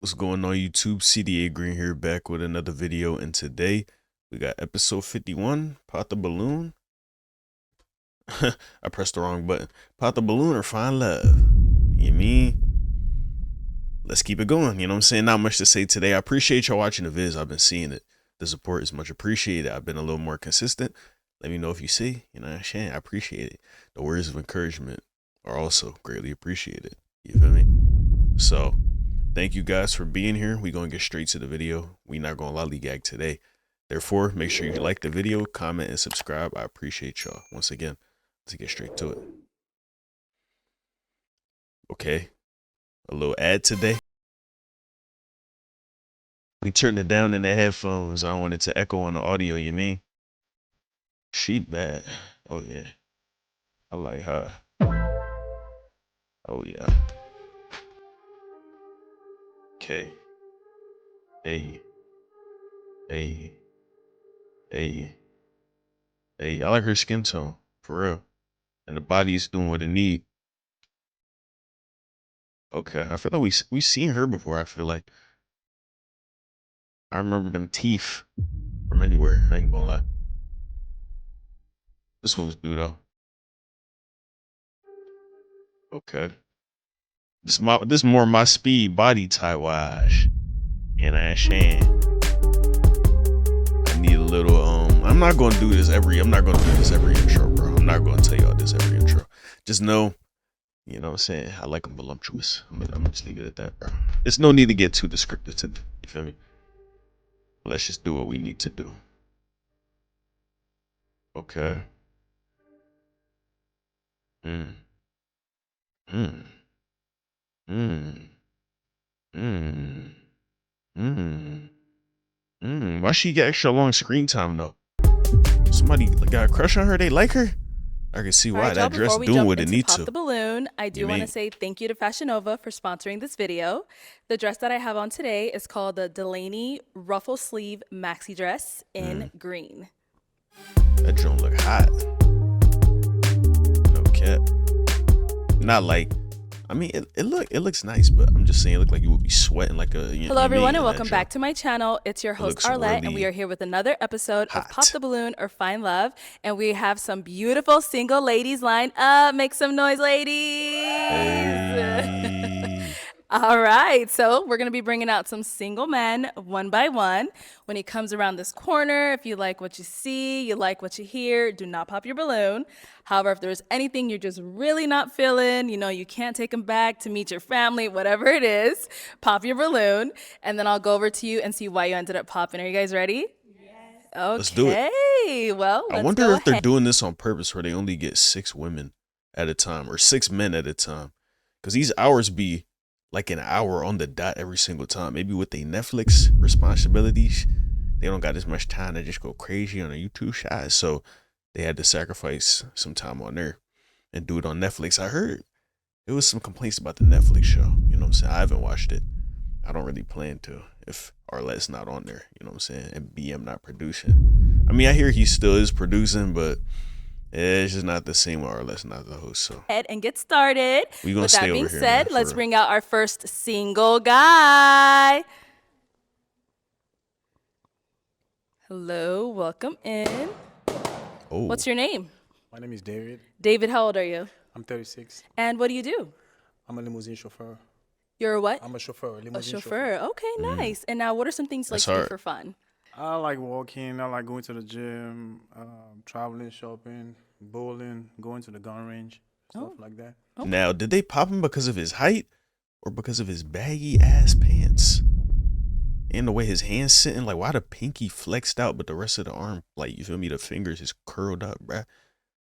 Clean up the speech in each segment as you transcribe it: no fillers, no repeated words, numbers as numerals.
What's going on YouTube? CDA Green here, back with another video, and today we got episode 51, Pop the Balloon. I pressed the wrong button. Pop the Balloon or Find Love. You mean? Let's keep it going, you know what I'm saying? Not much to say today. I appreciate y'all watching the vids. I've been seeing it. The support is much appreciated. I've been a little more consistent. Let me know if you see, you know what I'm saying? I appreciate it. The words of encouragement are also greatly appreciated. You feel me? So, thank you guys for being here. We're going to get straight to the video. We're not going to lollygag today. Therefore, make sure you like the video, comment, and subscribe. I appreciate y'all. Once again, let's get straight to it. Okay. A little ad today. We turned it down in the headphones. I don't want it to echo on the audio, you mean? She bad. Oh, yeah. I like her. Oh, yeah. Okay. Hey. Hey. Hey. Hey. I like her skin tone. For real. And the body is doing what it need. Okay. I feel like we seen her before, I feel like. I remember them teeth from anywhere. I ain't gonna lie. This one's new though. Okay. This more my speed body type wise. And I need a little I'm not gonna do this every intro, bro. I'm not gonna tell y'all this every intro. Just know, you know what I'm saying? I like them voluptuous. I'm gonna just leave it at that, bro. There's no need to get too descriptive to it. You feel me? Let's just do what we need to do. Okay. Mm. Mm. Mm. Mm. Mm. Why she get extra long screen time though? Somebody got a crush on her? They like her? I can see why. Alright, That y'all, dress before we doing jump what it into need Pop to. the Balloon, I do want to mean? say thank you to Fashion Nova for sponsoring this video. The dress that I have on today is called the Delaney ruffle sleeve maxi dress in green. That joint look hot. No cap. Not like, I mean, it looks nice, but I'm just saying, it look like you would be sweating like a. Hello everyone and welcome back to my channel. It's your host Arlette, and we are here with another episode of Pop the Balloon or Find Love, and we have some beautiful single ladies lined up. Make some noise, ladies. Hey. All right, so we're gonna be bringing out some single men one by one. When he comes around this corner, if you like what you see, you like what you hear, do not pop your balloon. However, if there's anything you're just really not feeling, you know, you can't take him back to meet your family, whatever it is, pop your balloon, and then I'll go over to you and see why you ended up popping. Are you guys ready? Yes. Okay. Let's do it. Well, I wonder if they're doing this on purpose where they only get 6 women at a time or 6 men at a time. Because these hours be like an hour on the dot every single time. Maybe with their Netflix responsibilities, they don't got as much time to just go crazy on a YouTube shot. So they had to sacrifice some time on there and do it on Netflix. I heard there was some complaints about the Netflix show. You know what I'm saying? I haven't watched it. I don't really plan to if Arlette's not on there. You know what I'm saying? And BM not producing. I mean, I hear he still is producing, but it's just not the same with Arlette's not the host. So and get started. We gonna With stay that being over here, said, man, let's real. bring out our first single guy. Hello, welcome in. Oh. What's your name? My name is David. David, how old are you? I'm 36. And what do you do? I'm a limousine chauffeur. You're a what? I'm a chauffeur, a limousine A chauffeur. Okay, nice. And now what are some things you like to do for fun? I like walking. I like going to the gym, traveling, shopping, bowling, going to the gun range, stuff like that. Okay. Now, did they pop him because of his height or because of his baggy ass pants? And the way his hands sitting, like why the pinky flexed out, but the rest of the arm, like you feel me, the fingers is curled up, bruh.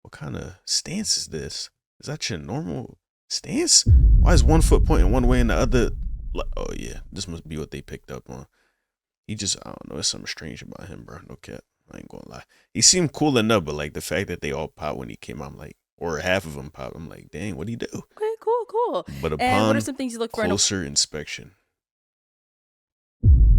What kind of stance is this? Is that your normal stance? Why is one foot pointing one way and the other? Like, oh yeah, this must be what they picked up on. He just, I don't know, there's something strange about him, bro. No cap. I ain't gonna lie. He seemed cool enough, but like the fact that they all popped when he came out, I'm like, or half of them popped, I'm like, dang, what'd he do? Okay, cool. But upon and what are some things you look for closer inspection,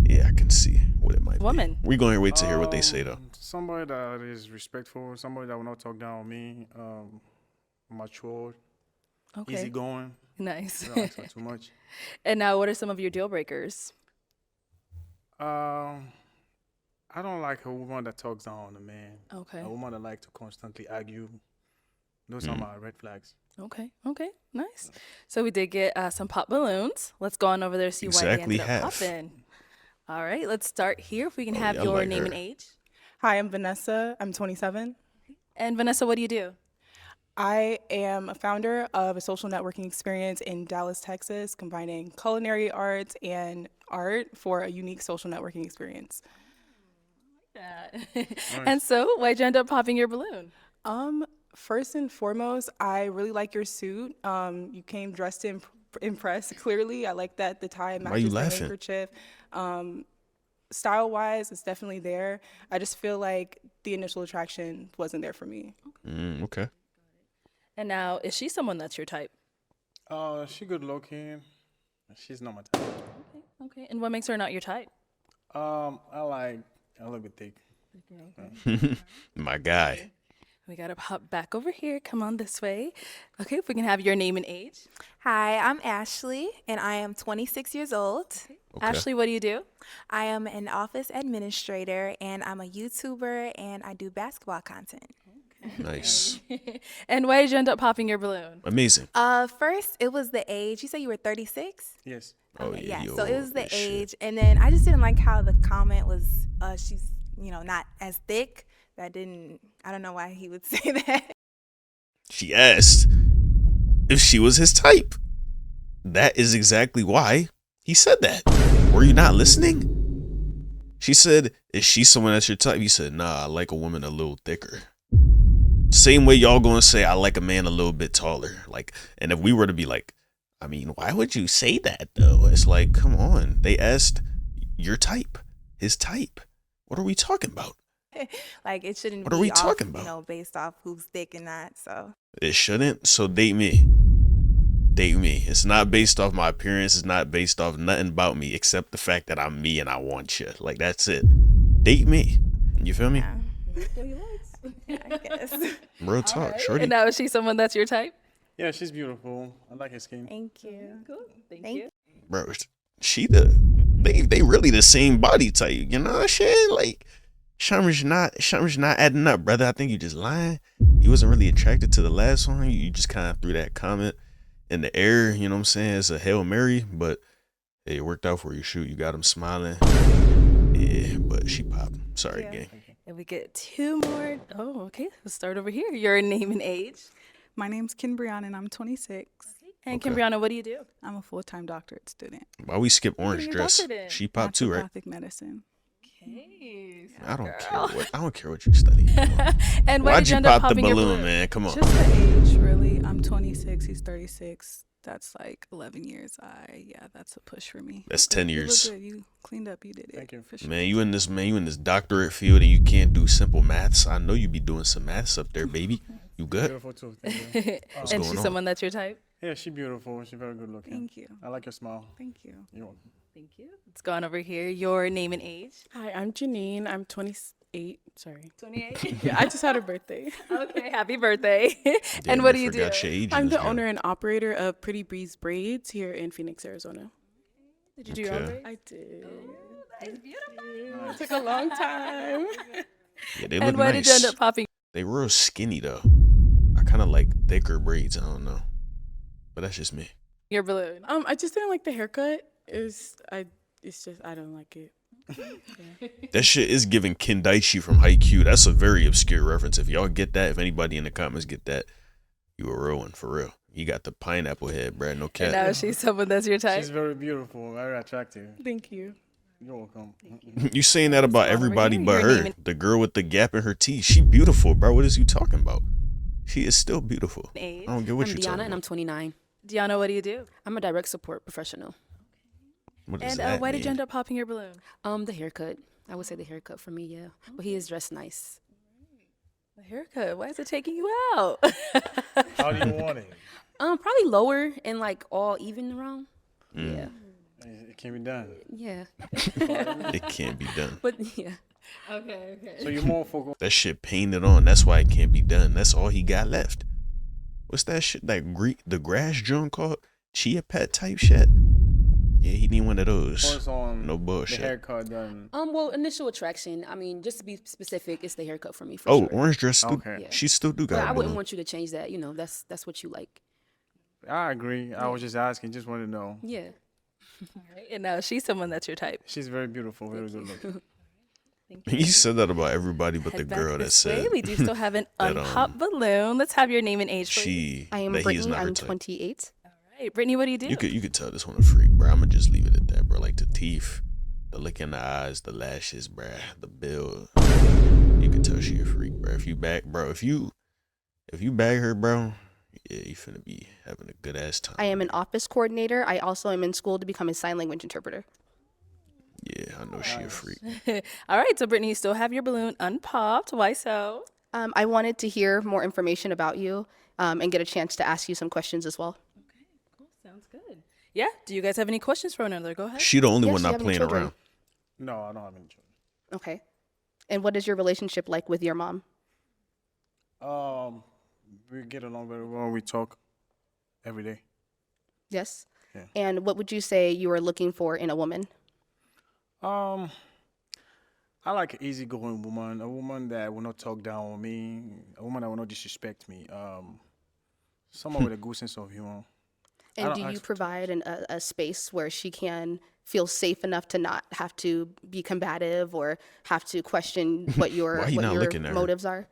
yeah, I can see what it might be. We're going to wait to hear what they say, though. Somebody that is respectful, somebody that will not talk down on me, mature, easygoing. Nice. I don't ask for too much. And now, what are some of your deal breakers? Um, I don't like a woman that talks down on a man. Okay. A woman that like to constantly argue. Those are my red flags. Okay. Okay. Nice. So we did get some pop balloons. Let's go on over there, see why they Exactly ended up half. popping. All right. Let's start here. If we can Oh, have yeah, I your like name her. and age. Hi, I'm Vanessa. I'm 27. And Vanessa, what do you do? I am a founder of a social networking experience in Dallas, Texas, combining culinary arts and art for a unique social networking experience. And so, why'd you end up popping your balloon? First and foremost, I really like your suit. You came dressed to impress, clearly. I like that the tie Why you matches the laughing? handkerchief. Style-wise, it's definitely there. I just feel like the initial attraction wasn't there for me. Okay. And now, is she someone that's your type? She good looking. She's not my type. Okay. And what makes her not your type? I like a little bit thick. My guy. We gotta pop back over here. Come on this way. Okay, if we can have your name and age. Hi, I'm Ashley, and I am 26 years old. Okay. Ashley, what do you do? I am an office administrator, and I'm a YouTuber, and I do basketball content. Nice. And why did you end up popping your balloon? Amazing. First, it was the age. You said you were 36? Yes. Oh, yeah. So it was the yo, shit. age, and then I just didn't like how the comment was, she's, not as thick. I don't know why he would say that. She asked if she was his type. That is exactly why he said that. Were you not listening? She said, is she someone that's your type? He said, nah, I like a woman a little thicker. Same way y'all gonna say, I like a man a little bit taller. Like, and if we were to be like, I mean, why would you say that though? It's like, come on. They asked your type, his type. What are we talking about? Like, it shouldn't What be are we off, talking about? Based off who's thick and not, so. It shouldn't. So date me. Date me. It's not based off my appearance. It's not based off nothing about me except the fact that I'm me and I want you. Like, that's it. Date me. You feel me? Yeah, I guess. Real talk, shorty. And now, is she someone that's your type? Yeah, she's beautiful. I like her skin. Thank you. Cool. Thank Thank you. Bro, they really the same body type. You know what I'm saying? Like, something's not adding up, brother. I think you just lying. You wasn't really attracted to the last one. You just kind of threw that comment in the air. You know what I'm saying? It's a Hail Mary, but hey, it worked out for you. Shoot, you got him smiling. Yeah, but she popped. Sorry, Yeah. gang. And we get two more. Oh, okay. Let's start over here. Your name and age. My name's Kinbrianna and I'm 26. And Okay. Kimbrianna, what do you do? I'm a full-time doctorate student. Why we skip orange your dress? doctorate in? She popped too, right? Naturopathic medicine. Okay. I don't care what you study. And why Why'd did you you end up pop the popping your balloon, balloon? man? Come on. Just the age, really. I'm 26, he's 36. That's like 11 years. Yeah, that's a push for me. That's 10 You look years. good. You cleaned up. You did it. Thank you. For sure. Man, you in this doctorate field and you can't do simple maths. I know you be doing some maths up there, baby. You good? Beautiful too. Thank you. What's And going she's on? someone that's your type? Yeah, she's beautiful. She's very good looking. Thank you. I like her smile. Thank you. You're welcome. Thank you. Let's go on over here. Your name and age. Hi, I'm Janine. I'm 28. Sorry. 28. Yeah, I just had a birthday. Okay, happy birthday. Damn, And what I do you do? forgot your age I'm in the this owner joint. and operator of Pretty Breeze Braids here in Phoenix, Arizona. Did you do your own Okay. braids? I did. That is beautiful. It took a long time. Yeah, they look And why nice. did you end up popping? They real skinny though. I kind of like thicker braids. I don't know, but that's just me. Your balloon. I just didn't like the haircut. It's just I don't like it. That shit is giving Kendaichi from Haikyuu. That's a very obscure reference. If y'all get that, if anybody in the comments get that, you a real one for real. He got the pineapple head, Brad. No And cap. now is she someone that's your type? She's very beautiful, very attractive. Thank you. You're welcome. You saying that about over everybody here. but Your name her. and- The girl with the gap in her teeth. She beautiful, bro. What is you talking about? She is still beautiful. I Age. don't get what I'm you're Deanna talking and I'm about. 29. Deanna, what do you do? I'm a direct support professional. What does And that why did you mean? end up popping your balloon? The haircut. I would say the haircut for me, yeah. But he is dressed nice. The haircut. Why is it taking you out? How do you want it? Probably lower and like all even around. Mm. Yeah. It can be done. Yeah. It can't be done. But yeah. Okay. So you're more focused. That shit painted on. That's why it can't be done. That's all he got left. What's that shit? The grass joint called? chia pet type shit. Yeah, he need one of those. What's on No the bullshit. haircut then? Well, initial attraction. I mean, just to be specific, it's the haircut for me for Oh, sure. orange dress. Okay. Yeah. She still do But got I a wouldn't balloon. want you to change that. You know, that's what you like. I agree. I was just asking, just want to know. Yeah. And now she's someone that's your type. She's very beautiful, very good looking. You said that about everybody but Head the back girl that this way. said We do still have an that, unpopped balloon. Let's have your name and age, please. she I am that he is Brittany. not her I'm type. 28. All right, Brittany, what do you do? You could tell this one a freak, bro. I'ma just leave it at that, bro. Like the teeth, the look in the eyes, the lashes, bro, the build. You could tell she a freak, bro. If you bag her, bro, yeah, you finna be having a good ass time. I am an office coordinator. I also am in school to become a sign language interpreter. Yeah, I know she a freak. All right, so Brittany, you still have your balloon unpopped. Why so? I wanted to hear more information about you and get a chance to ask you some questions as well. Cool, sounds good. Yeah, do you guys have any questions for one another? Go ahead. She the only Yes, one do you not have any playing children? around. No, I don't have any children. Okay. And what is your relationship like with your mom? We get along very well. We talk every day. Yes. Yeah. And what would you say you are looking for in a woman? I like an easygoing woman, a woman that will not talk down on me, a woman that will not disrespect me. Someone with a good sense of humor. I And don't do you ask for provide a space where she can feel safe enough to not have to be combative or have to question what your Why you not looking at her? motives are?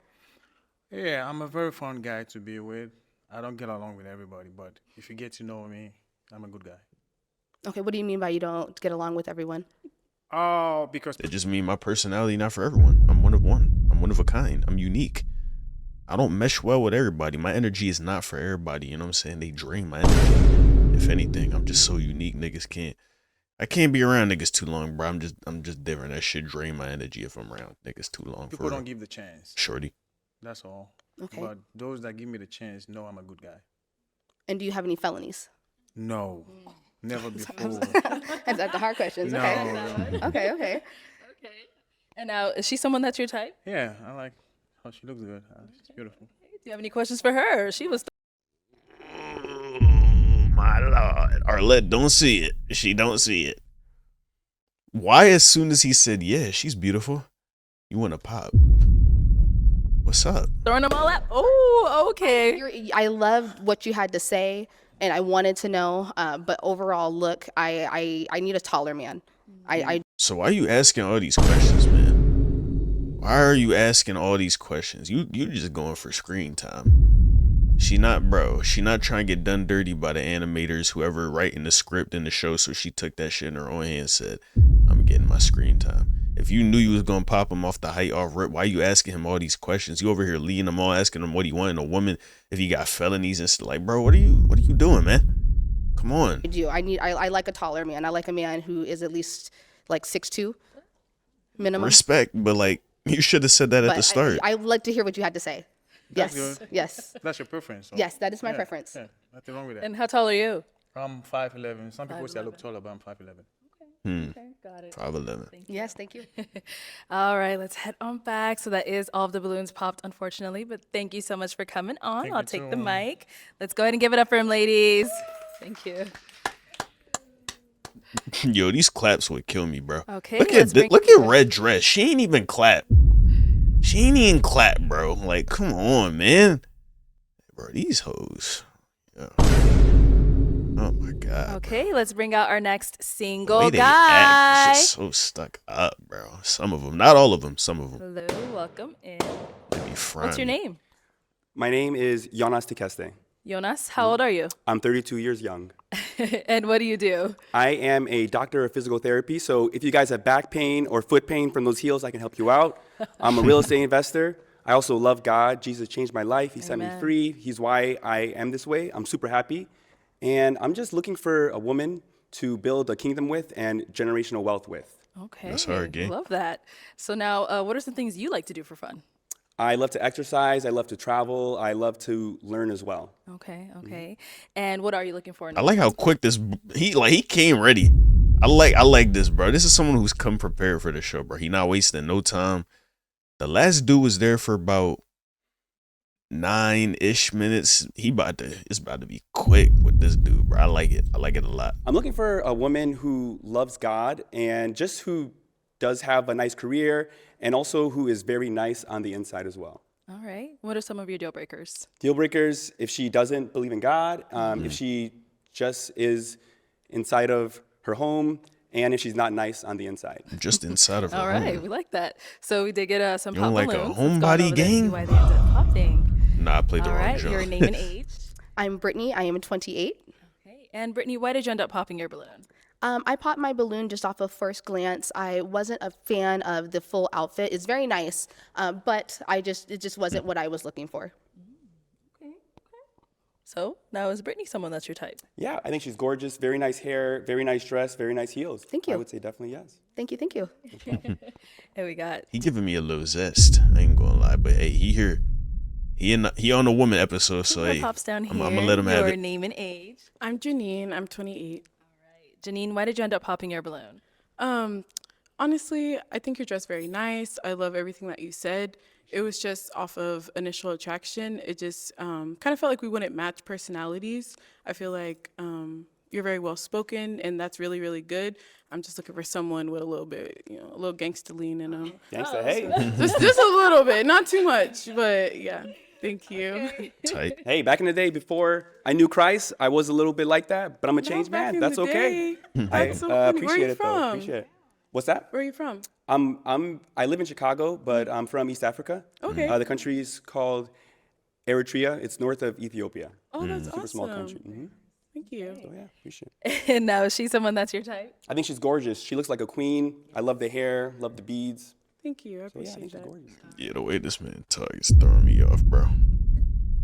Yeah, I'm a very fun guy to be with. I don't get along with everybody, but if you get to know me, I'm a good guy. Okay, what do you mean by you don't get along with everyone? Oh, because It just mean my personality not for everyone. I'm one of one. I'm one of a kind. I'm unique. I don't mesh well with everybody. My energy is not for everybody. You know what I'm saying? They drain my energy. If anything, I'm just so unique. I can't be around niggas too long, bro. I'm just different. That shit drain my energy if I'm around niggas too long. people don't give the chance. Shorty. That's all. Okay. But those that give me the chance know I'm a good guy. And do you have any felonies? No, never before. That's the hard questions. No, Okay. no. Okay. Okay. And now, is she someone that's your type? Yeah, I like how she looks good. She's beautiful. Do you have any questions for her? She was. Oh my lord. Arlette don't see it. She don't see it. Why as soon as he said, yeah, she's beautiful, you want to pop? What's up? Throwing them all out. Oh, okay. I loved what you had to say, and I wanted to know. But overall, look, I need a taller man. I So why are you asking all these questions, man? Why are you asking all these questions? You just going for screen time. She not trying to get done dirty by the animators, whoever writing the script in the show. So she took that shit in her own hand and said, I'm getting my screen time. If you knew you was gonna pop him off the height off rip, why you asking him all these questions? You over here leading him on, asking him what he want in a woman, if he got felonies and stuff. Like, bro, what are you doing, man? Come on. do. I like a taller man. I like a man who is at least like 6'2", minimum. Respect, but like you should have said that at But the start. I would like to hear what you had to say. That's Yes. good. Yes. That's your preference. So. Yes, that is my Yeah, preference. Yeah, nothing wrong with that. And how tall are you? I'm 5'11". Some people say I look taller, but I'm 5'11". Okay, got it. 5'11". Yes, thank you. All right, let's head on back. So that is all of the balloons popped, unfortunately. But thank you so much for coming on. Thank I'll you take the too. mic. Let's go ahead and give it up for him, ladies. Thank you. Yo, these claps would kill me, bro. Okay, look let's at bring- look at red dress. She ain't even clap. She ain't even clap, bro. Like, come on, man. Bro, these hoes. Yeah. Oh my god. Okay, let's bring out our next The single way they guy. act is just so stuck up, bro. Some of them, not all of them. Some of them. Hello, welcome in. They be frying What's your me. name? My name is Jonas Tekeste. Jonas, how old are you? I'm 32 years young. And what do you do? I am a doctor of physical therapy, so if you guys have back pain or foot pain from those heels, I can help you out. I'm a real estate investor. I also love God. Jesus changed my life. He set me Amen. free. He's why I am this way. I'm super happy. And I'm just looking for a woman to build a kingdom with and generational wealth with. Okay. That's hard, gang. Love that. So now, what are some things you like to do for fun? I love to exercise. I love to travel. I love to learn as well. Okay, okay. And what are you looking for? In I like how quick this he came ready. I like this, bro. This is someone who's come prepared for the show, bro. He not wasting no time. The last dude was there for about 9-ish minutes. It's about to be quick with with this dude, bro. I like it. I like it a lot. I'm looking for a woman who loves God and just who does have a nice career and also who is very nice on the inside as well. All right. What are some of your deal breakers? Deal breakers, if she doesn't believe in God, if she just is inside of her home, and if she's not nice on the inside. Just inside of her All right, home. we like that. So we did get some You pop don't like a balloons. Let's go on homebody over there and see gang? why they ended up popping. Nah, I played the All wrong right, genre. your name and age. I'm Brittany. I am 28. Okay, and Brittany, why did you end up popping your balloon? I popped my balloon just off of first glance. I wasn't a fan of the full outfit. It's very nice, but it just wasn't what I was looking for. So now is Brittany someone that's your type? Yeah, I think she's gorgeous, very nice hair, very nice dress, very nice heels. Thank you. I would say definitely yes. Thank you. Thank you. And we got He giving me a little zest. I ain't gonna lie, but hey, he here. He on a woman episode, so more hey, pops down here. I'm gonna let him have your it. name and age. I'm Janine. I'm 28. Janine, why did you end up popping your balloon? Honestly, I think you're dressed very nice. I love everything that you said. It was just off of initial attraction. It just kind of felt like we wouldn't match personalities. I feel like you're very well spoken, and that's really, really good. I'm just looking for someone with a little bit, a little gangster lean in them. Gangsta, hey. Just a little bit, not too much, but yeah. Thank you. Tight. Hey, back in the day before I knew Christ, I was a little bit like that, but I'm a No, changed back man. in That's the okay. day. I That's so funny. Where appreciate you it though. from? Appreciate it. What's that? Where are you from? I live in Chicago, but I'm from East Africa. Okay. The country is called Eritrea. It's north of Ethiopia. Oh, that's Super awesome. small country. Thank you. So yeah, appreciate it. And now is she someone that's your type? I think she's gorgeous. She looks like a queen. I love the hair, love the beads. Thank you. I So yeah, I appreciate think she's that. gorgeous. Yeah, the way this man talk is throwing me off, bro.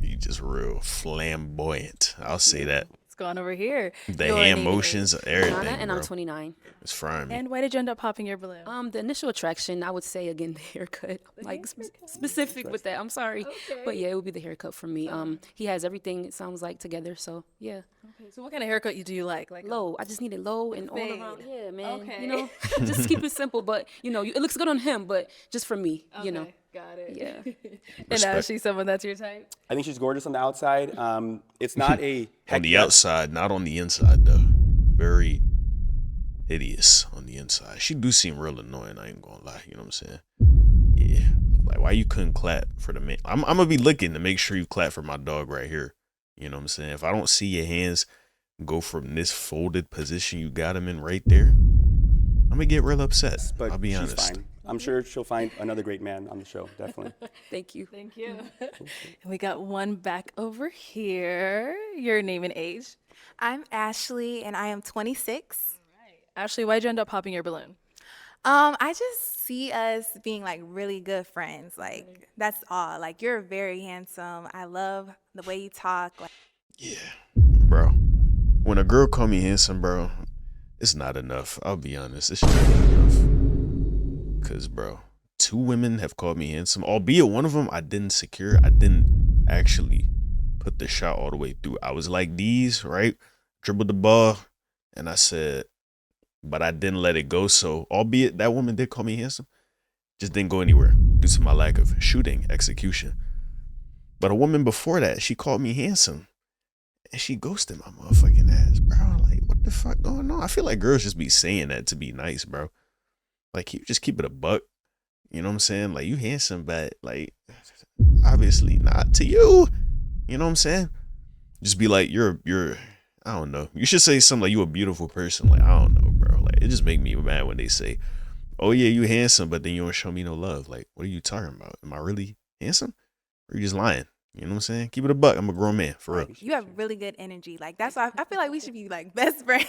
He just real flamboyant. I'll say that. Let's go on over here. The Your hand name and motions, age. everything, Nana, and bro. I'm 29. It's frying me. And why did you end up popping your balloon? The initial attraction, I would say again the haircut, like specific with that. I'm sorry, but yeah, it would be the haircut for me. He has everything. It sounds like together. So yeah, Okay, so what kind of haircut do you like? Like low. I just need it low and all fade. around. Yeah, man. Okay. Just keep it simple. But it looks good on him. But just for me, Okay, got it. Yeah. And now Respect. is she someone that's your type? I think she's gorgeous on the outside. It's not a heck On the yes. outside, not on the inside, though. Very hideous on the inside. She do seem real annoying, I ain't gonna lie. You know what I'm saying? Yeah. Like, why you couldn't clap for the man? I'm gonna be looking to make sure you clap for my dog right here. You know what I'm saying? If I don't see your hands go from this folded position you got him in right there, I'm gonna get real upset. But I'll be she's honest. fine. I'm sure she'll find another great man on the show, definitely. Thank you. Thank you. And we got one back over here. Your name and age. I'm Ashley, and I am 26. Ashley, why'd you end up popping your balloon? I just see us being like really good friends. Like that's all. Like you're very handsome. I love the way you talk. Like, Yeah, bro. When a girl call me handsome, bro, it's not enough. I'll be honest. It's not enough. Cause, bro, 2 women have called me handsome. Albeit one of them I didn't secure. I didn't actually put the shot all the way through. I was like these, right? Dribbled the ball, and I said, but I didn't let it go. So, albeit that woman did call me handsome, just didn't go anywhere due to my lack of shooting execution. But a woman before that, she called me handsome. And she ghosted my motherfucking ass, bro. Like, what the fuck going on? I feel like girls just be saying that to be nice, bro. Like, you just keep it a buck. You know what I'm saying? Like, you handsome, but, like, obviously not to you. You know what I'm saying? Just be like, you're, I don't know. You should say something like, you a beautiful person. Like, I don't know, bro. Like, it just make me mad when they say, oh, yeah, you handsome, but then you don't show me no love. Like, what are you talking about? Am I really handsome? Or are you just lying? You know what I'm saying? Keep it a buck. I'm a grown man, for real. you have really good energy. Like that's why I feel like we should be like best friends.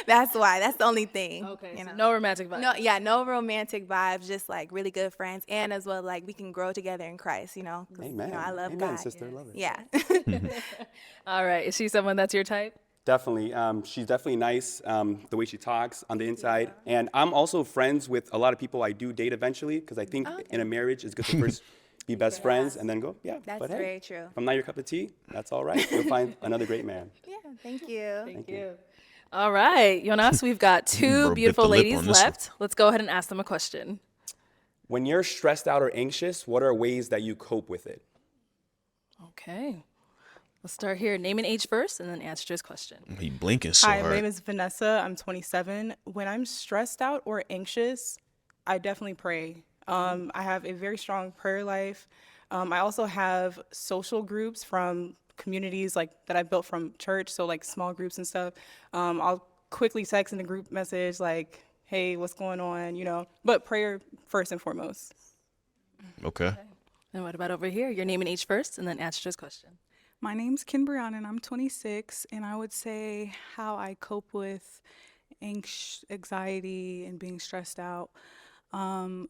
That's why. That's the only thing. Okay, You so know? no romantic vibes. No, yeah, no romantic vibes. Just like really good friends, and as well like we can grow together in Christ. 'Cause, Amen. I love Amen, God. sister. Love it. Yeah. All right, is she someone that's your type? Definitely. She's definitely nice, the way she talks on the inside. And I'm also friends with a lot of people I do date eventually because I think in a marriage it's good to first be best friends and then go, yeah. That's but hey, very true. if I'm not your cup of tea, that's all right. You'll find another great man. Yeah. Thank you. Thank you. All right, Jonas, we've got Bro, two bit beautiful the lip ladies on this one. left. Let's go ahead and ask them a question. When you're stressed out or anxious, what are ways that you cope with it? Okay. Let's start here. Name and age first, and then answer his question. He blinking so Hi, my hard. name is Vanessa. I'm 27. When I'm stressed out or anxious, I definitely pray. I have a very strong prayer life. I also have social groups from communities like that I built from church, so like small groups and stuff. I'll quickly text in a group message like, "Hey, what's going on?" But prayer first and foremost. Okay. And what about over here? Your name and age first, and then answer his question. My name's Ken Brianna, and I'm 26. And I would say how I cope with anxiety and being stressed out.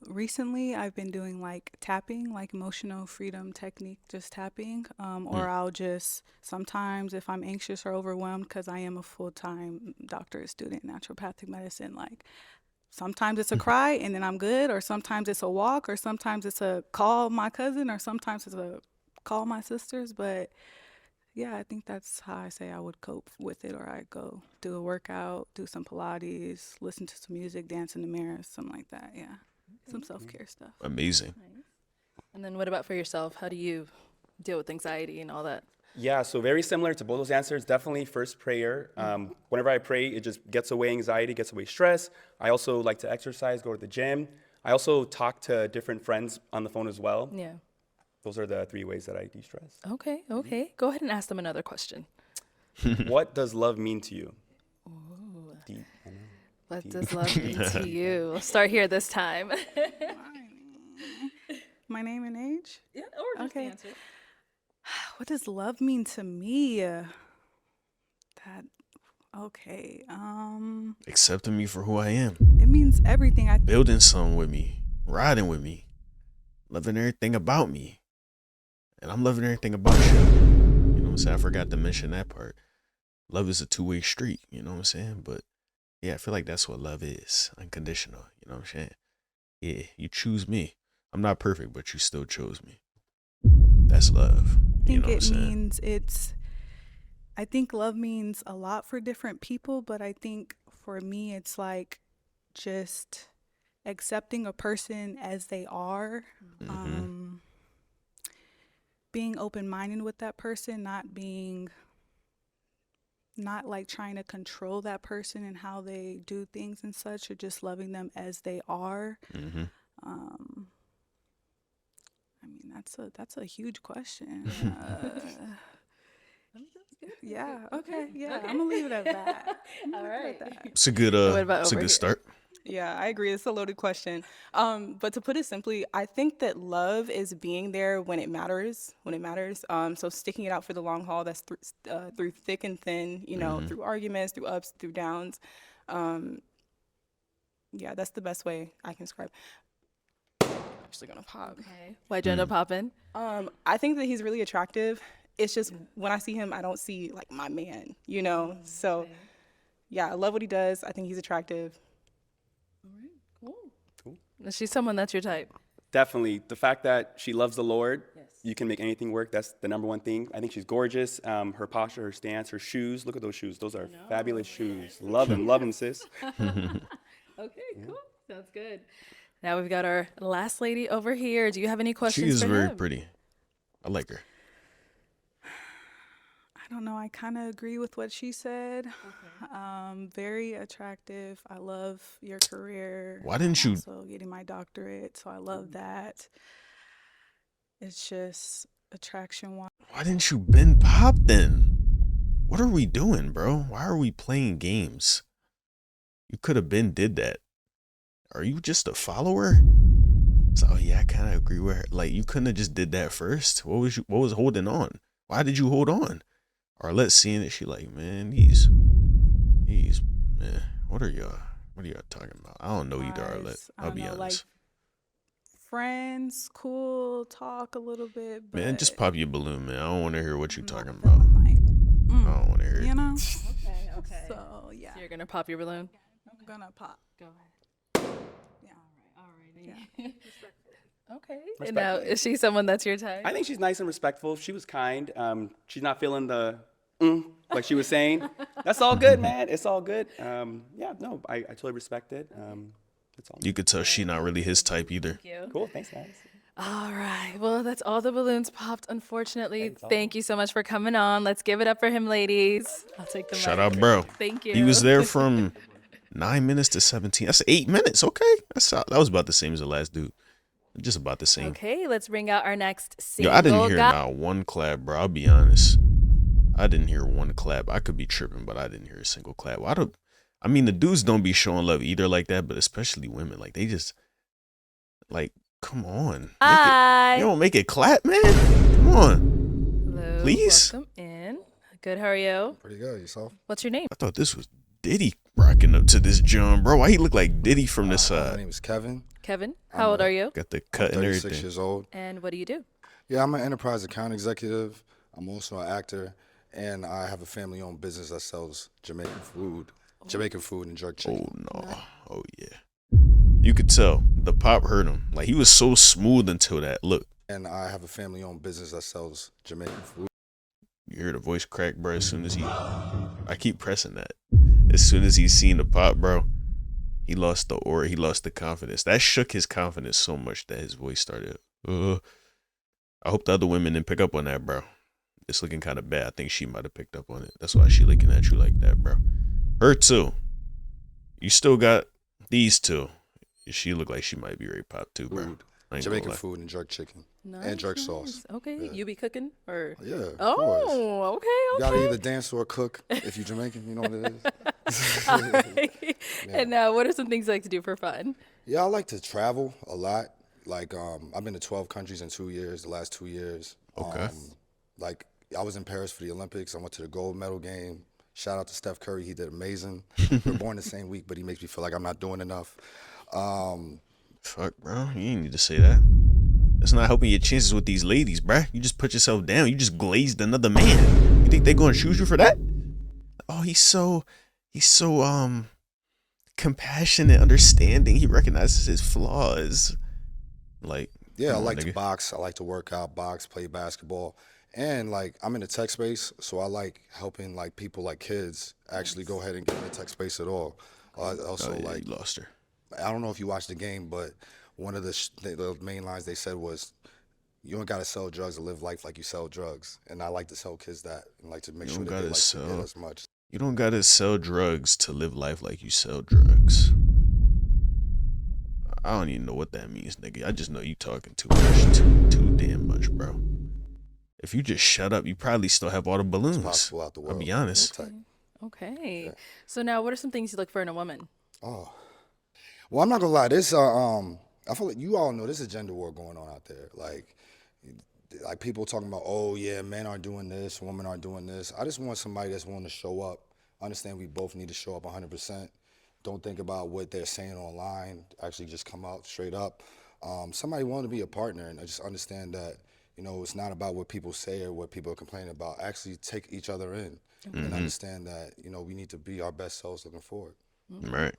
Recently, I've been doing like tapping, like emotional freedom technique, just tapping. Or I'll just sometimes, if I'm anxious or overwhelmed, because I am a full-time doctorate student in naturopathic medicine, like sometimes it's a cry and then I'm good, or sometimes it's a walk, or sometimes it's a call my cousin, or sometimes it's a call my sisters. But yeah, I think that's how I say I would cope with it. Or I go do a workout, do some Pilates, listen to some music, dance in the mirror, something like that. Yeah, some self-care stuff. Amazing. And then what about for yourself? How do you deal with anxiety and all that? Yeah, so very similar to both those answers. Definitely first prayer. Whenever I pray, it just gets away anxiety, gets away stress. I also like to exercise, go to the gym. I also talk to different friends on the phone as well. Yeah. Those are the 3 ways that I de-stress. Okay. Go ahead and ask them another question. What does love mean to you? Deep, I know. What does love mean to you? Let's start here this time. My name and age? Yeah, or just Okay. answer. What does love mean to me? Accepting me for who I am. It means everything. Building something with me. Riding with me. Loving everything about me. And I'm loving everything about you. You know what I'm saying? I forgot to mention that part. Love is a two-way street. You know what I'm saying? But yeah, I feel like that's what love is. Unconditional. You know what I'm saying? Yeah, you choose me. I'm not perfect, but you still chose me. That's love. I think what I'm it saying? means I think love means a lot for different people, but I think for me it's like just accepting a person as they are, being open-minded with that person, not like trying to control that person and how they do things and such, or just loving them as they are. I mean, that's a huge question. Yeah. Okay. Yeah. I'm gonna leave it at that. All right. It's a good What about it's a over good here? start. Yeah, I agree. It's a loaded question. But to put it simply, I think that love is being there when it matters, So sticking it out for the long haul, that's through thick and thin, through arguments, through ups, through downs. Yeah, that's the best way I can describe. Actually gonna pop. Okay. Why'd you end up popping? I think that he's really attractive. It's just when I see him, I don't see like my man, So yeah, I love what he does. I think he's attractive. Is she someone that's your type? Definitely. The fact that she loves the Lord, you can make anything work. That's the number one thing. I think she's gorgeous. Her posture, her stance, her shoes. Look at those shoes. Those are fabulous shoes. Love them, sis. Okay, cool. Sounds good. Now we've got our last lady over here. Do you have any questions She is for very him? pretty. I like her. I don't know. I kind of agree with what she said. Very attractive. I love your career. Why didn't you- Also getting my doctorate, so I love that. It's just attraction. Why didn't you been pop then? What are we doing, bro? Why are we playing games? You could have been did that. Are you just a follower? So yeah, I kind of agree with her. Like you couldn't have just did that first. What was holding on? Why did you hold on? Arlette's seeing it. She like, man, these, man, what are y'all talking about? I don't know either, Arlette. I'll be honest. Like friends, cool, talk a little bit. But Man, just pop your balloon, man. I don't want to hear what you're I'm not talking about. feeling like, I don't want to hear it. you know. Okay. So yeah, So you're gonna pop your balloon? I'm gonna pop. Go ahead. Yeah. All right. Okay. And Respectful. now, is she someone that's your type? I think she's nice and respectful. She was kind. She's not feeling the like she was saying. That's all good, man. It's all good. Yeah, no, I totally respect it. It's all You could tell she not really his type either. Thank you. cool. Thanks, guys. All right. Well, that's all the balloons popped, unfortunately. Thank you so much for coming on. Let's give it up for him, ladies. I'll take the Shout mic. out, bro. Thank you. He was there from 9 minutes to 17. That's 8 minutes. Okay. That was about the same as the last dude. Just about the same. Okay, let's bring out our next Yo, single I didn't hear guy. not one clap, bro. I'll be honest. I didn't hear one clap. I could be tripping, but I didn't hear a single clap. I mean, the dudes don't be showing love either like that, but especially women. Like, they just, like, come on. Hi. You don't make it clap, man. Come on. Hello. Please? Welcome in. Good, how are you? Pretty good, yourself? What's your name? I thought this was Diddy rocking up to this John, bro. Why he look like Diddy from this My side? name is Kevin. Kevin. How old are you? Got the I'm cut and 36 everything. years old. And what do you do? Yeah, I'm an enterprise account executive. I'm also an actor, and I have a family-owned business that sells Jamaican food and jerk chicken. Oh, no. Oh, yeah. You could tell. The pop hurt him. Like, he was so smooth until that. Look. And I have a family-owned business that sells Jamaican food. You hear the voice crack, bro, as soon as I keep pressing that. As soon as he seen the pop, bro, he lost the aura. He lost the confidence. That shook his confidence so much that his voice started. I hope the other women didn't pick up on that, bro. It's looking kind of bad. I think she might have picked up on it. That's why she looking at you like that, bro. Her too. You still got these two. She look like she might be ready pop too, bro. I ain't Jamaican gonna lie. food and jerk chicken. And jerk sauce. Okay, Yeah. you be cooking or? Yeah, of course. Oh, okay, You gotta okay. either dance or cook if you're Jamaican. You know what it is? Alright. And what are some things you like to do for fun? Yeah, I like to travel a lot. Like, I've been to 12 countries in 2 years, the last 2 years. Okay. Like, I was in Paris for the Olympics. I went to the gold medal game. Shout out to Steph Curry. He did amazing. We're born the same week, but he makes me feel like I'm not doing enough. Fuck, bro. You ain't need to say that. That's not helping your chances with these ladies, bro. You just put yourself down. You just glazed another man. You think they're gonna choose you for that? Oh, he's so compassionate, understanding. He recognizes his flaws. Like, Yeah, I come on, like to nigga. box. I like to work out, box, play basketball. And, like, I'm in the tech space, so I like helping, like, people like kids actually go ahead and get in the tech space at all. Also, Oh, yeah, like, you lost her. I don't know if you watched the game, but one of the main lines they said was, "You don't gotta sell drugs to live life like you sell drugs." And I like to tell kids that, and like to make You sure don't that they gotta like to get sell. as much. You don't gotta sell drugs to live life like you sell drugs. I don't even know what that means, nigga. I just know you talking too much, too damn much, bro. If you just shut up, you probably still have all the balloons. Possible out the world. I'll be in honest. tech. Okay. Yeah. So now, what are some things you look for in a woman? Oh, well, I'm not gonna lie. This, I feel like you all know there's a gender war going on out there. Like people talking about, oh yeah, men are doing this, women are doing this. I just want somebody that's willing to show up. Understand we both need to show up 100%. Don't think about what they're saying online. Actually, just come out straight up. Somebody willing to be a partner, and I just understand that it's not about what people say or what people are complaining about. Actually, take each other in and understand that we need to be our best selves looking forward. Right.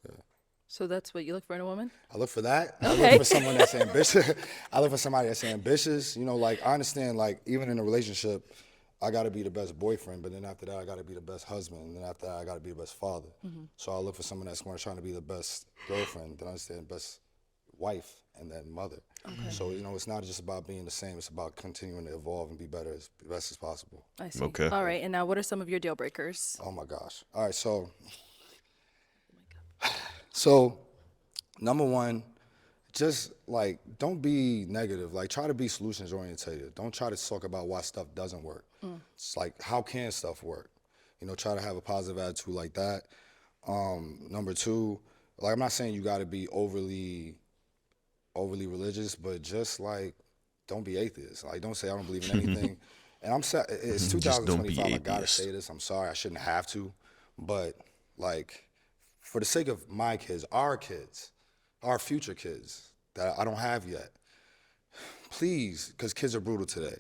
So that's what you look for in a woman? I look for that. I Okay. look for someone that's ambitious. I look for somebody that's ambitious. Like I understand, like even in a relationship, I got to be the best boyfriend, but then after that, I got to be the best husband, and then after that, I got to be the best father. So I look for someone that's going to try to be the best girlfriend, then I understand best wife, and then mother. So it's not just about being the same. It's about continuing to evolve and be better as best as possible. I see. Okay. All right. And now, what are some of your deal breakers? Oh my gosh. All right, so number one, just like don't be negative. Like try to be solutions oriented. Don't try to talk about why stuff doesn't work. It's like how can stuff work? Try to have a positive attitude like that. Number two, like I'm not saying you got to be overly religious, but just like don't be atheist. Like don't say I don't believe in anything. And it's Just don't be 2025. I gotta atheist. say this. I'm sorry. I shouldn't have to, but like for the sake of my kids, our future kids that I don't have yet, please, because kids are brutal today.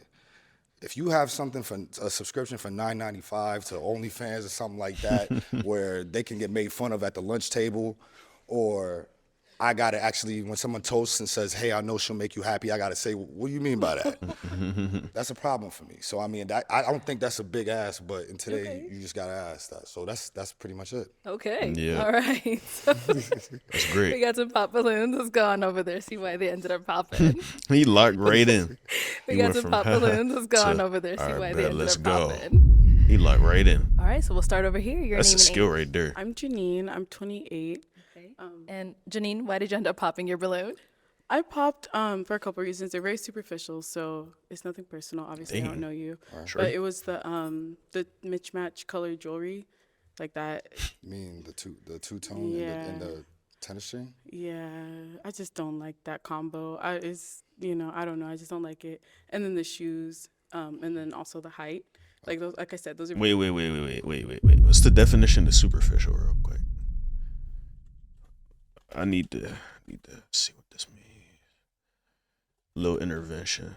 If you have something for a subscription for $9.95 to OnlyFans or something like that, where they can get made fun of at the lunch table, or I gotta actually, when someone toasts and says, "Hey, I know she'll make you happy," I gotta say, "What do you mean by that?" That's a problem for me. So I mean, I don't think that's a big ask, but in today you just gotta ask that. So that's pretty much it. Okay. Yeah. All right. So That's we great. got some pop balloons. Let's go on over there, see why they ended up popping. He locked right in. We He got went some from pop balloons. Let's go on to, over there, see "All right, why they bet, ended let's up go." popping. He locked right in. All right, so we'll start over here. Your That's name a and skill age. right there. I'm Janine. I'm 28. And Janine, why did you end up popping your balloon? I popped for a couple reasons. They're very superficial, so it's nothing personal. Obviously, I Damn. don't know you, Sure. but it was the mismatch color jewelry, like that. You mean the two tone and the tennis string? Yeah, I just don't like that combo. I don't know. I just don't like it. And then the shoes, and then also the height. Like those, like I said, those are. Wait. What's the definition of superficial, real quick? I need to see what this means. Little intervention.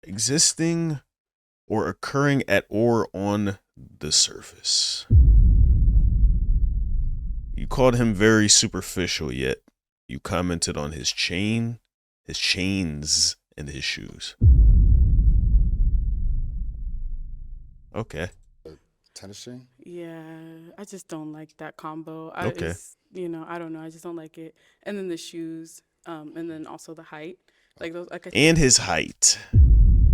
Existing or occurring at or on the surface. You called him very superficial, yet you commented on his chains, and his shoes. Okay. Tennis string? Yeah, I just don't like that combo. Okay. I don't know. I just don't like it. And then the shoes, and then also the height, like those. Like I said, And his height.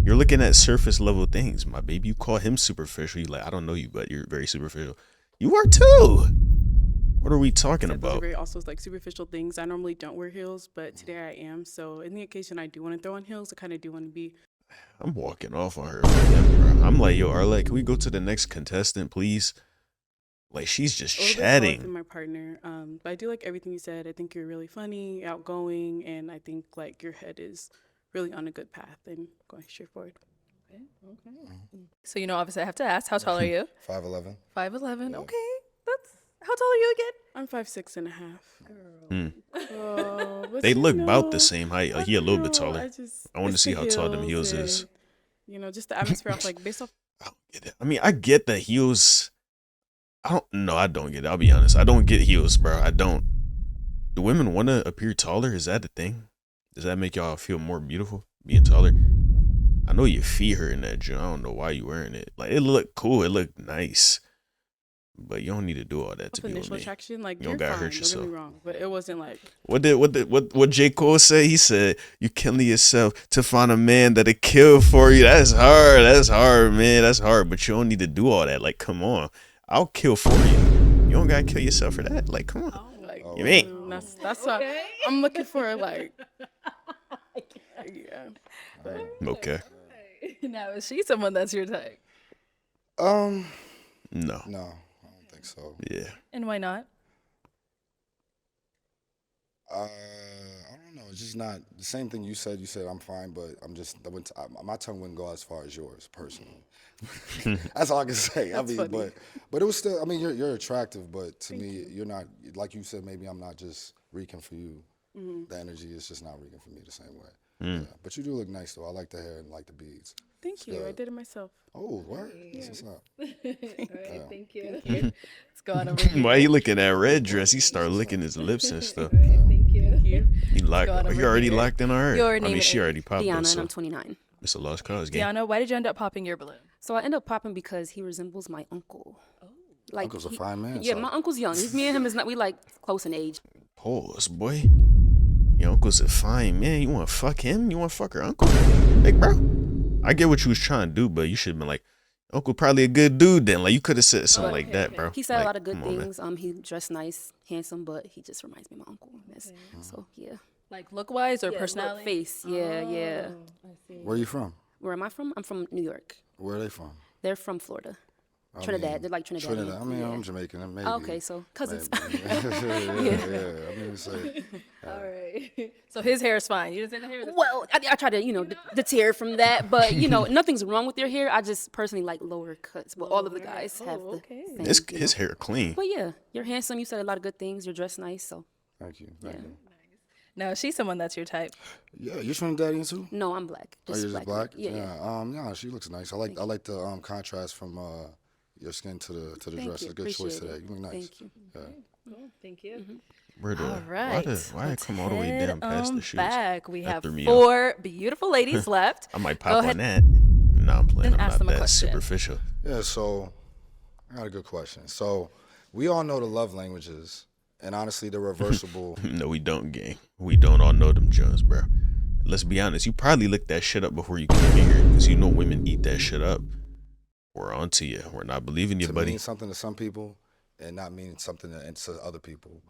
You're looking at surface level things, my baby. You call him superficial. You like, I don't know you, but you're very superficial. You are too. What are we talking those are about? very also like superficial things. I normally don't wear heels, but today I am. So in the occasion I do want to throw on heels, I kind of do want to be. I'm walking off on her, man, bro. I'm like, yo, Arlette, can we go to the next contestant, please? Like, she's just A little bit taller than chatting. my partner, but I do like everything you said. I think you're really funny, outgoing, and I think like your head is really on a good path and going straight forward. So, obviously I have to ask, how tall are you? 5'11". 5'11". Okay. How tall are you again? I'm 5'6.5". Mm. Oh, but They you look about the know, same height. He a little bit know, taller. I want to it's see the how tall them heels and, is. Just the atmosphere off like based off. I don't get it. I mean, I get the heels. I don't get it. I'll be honest. I don't get heels, bro. I don't. Do women want to appear taller? Is that the thing? Does that make y'all feel more beautiful being taller? I know your feet hurt in that gym. I don't know why you wearing it. Like, it looked cool. It looked nice. But you don't need to do all that to be with Initial me. attraction, like You don't you're gotta fine, hurt don't yourself. get me wrong, but it wasn't like What J. Cole said? He said, "You killing yourself to find a man that'll kill for you." That's hard. That's hard, man. That's hard. But you don't need to do all that. Like, come on. I'll kill for you. You don't gotta kill yourself for that. Like, come on. like You ain't. that's why I'm looking for like yeah. But Okay. Now, is she someone that's your type? No, No. I don't think so. Yeah. And why not? I don't know. It's just not the same thing you said. You said I'm fine, but my tongue wouldn't go as far as yours personally. That's all I can say. That's funny. but it was still. I mean, you're attractive, but to me, you're not. Like you said, maybe I'm not just reeking for you. The energy is just not reeking for me the same way. Yeah. But you do look nice though. I like the hair and like the beads. thank you. I did it myself. Oh, what? That's what's up. Thank you. Let's go on over here. Why he looking at red dress? He start licking his lips and stuff. Thank you. He locked. go on He over already here. locked in on her. Your I name mean, she is already popped Deanna, up. and So I'm 29. it's a lost cause game. Deanna, why did you end up popping your balloon? So I end up popping because he resembles my uncle. Like Uncle's a fine man. Yeah, so. my uncle's young. Me and him is not. We like close in age. Pause, boy. Your uncle's a fine man. You want to fuck him? You want to fuck her uncle? Big bro. I get what you was trying to do, but you should have been like, Uncle probably a good dude then. Like, you could have said something like that, bro. He said Like, a lot of good come on, man. things. He dressed nice, handsome, but he just reminds me of my uncle. So yeah. Like look-wise or Yeah, look, personality? face. Yeah. Where are you from? Where am I from? I'm from New York. Where are they from? They're from Florida. I Trinidad. mean, They're like Trinidad. Trinidad. I mean, I'm Jamaican. And maybe. Okay, so cousins. Maybe. yeah. I mean, say. All right. So his hair is fine. You didn't say the hair was Well, I try to, deter from that, but, nothing's wrong with their hair. I just personally like lower cuts. Well, all of the guys have the same. His hair clean. But yeah, you're handsome. You said a lot of good things. You're dressed nice, so. Thank you. Thank you. Now, is she someone that's your type? Yeah, you're Trinidadian too? No, I'm black. Oh, you're just black? Yeah. Yeah, she looks nice. I like the contrast from your skin to the Thank dress. you. It's a good choice Appreciate today. it. You look nice. Thank you. Yeah. Thank you. Where do All right. why I let's come all the way head down past the on shoes? back. We That have threw me 4 beautiful ladies left. I might Go pop ahead on that. No, I'm playing. and I'm ask not them a that question. superficial. Yeah, so I got a good question. So we all know the love languages, and honestly, they're reversible. No, we don't, gang. We don't all know them Jones, bro. Let's be honest. You probably looked that shit up before you came here because you know women eat that shit up. We're on to you. We're not believing you, to buddy. mean something to some people and not mean something to other people.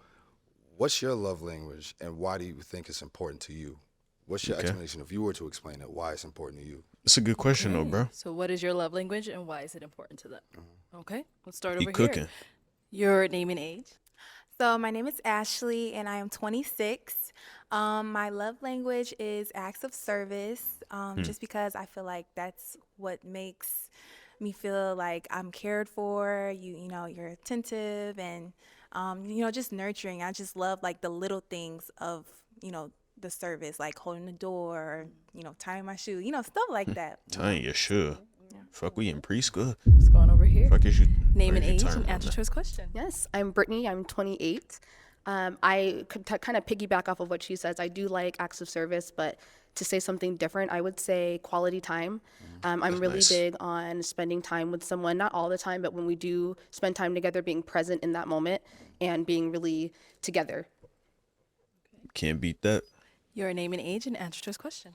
What's your love language, and why do you think it's important to you? What's your explanation if you were to explain it? Why it's important to you? It's a good question, though, bro. So what is your love language and why is it important to them? Okay, let's start He over cooking. here. Your name and age. So my name is Ashley, and I am 26. My love language is acts of service, just because I feel like that's what makes me feel like I'm cared for. You know, you're attentive and just nurturing. I just love like the little things of the service, like holding the door, tying my shoe, stuff like that. Tying your shoe. Fuck, we in preschool. What's going over here? Fuck is you? Name and where's your age term and from answer that? to his question. Yes, I'm Brittany. I'm 28. I could kind of piggyback off of what she says. I do like acts of service, but to say something different, I would say quality time. I'm really nice. big on spending time with someone, not all the time, but when we do spend time together, being present in that moment and being really together. Can't beat that. Your name and age and answer to his question.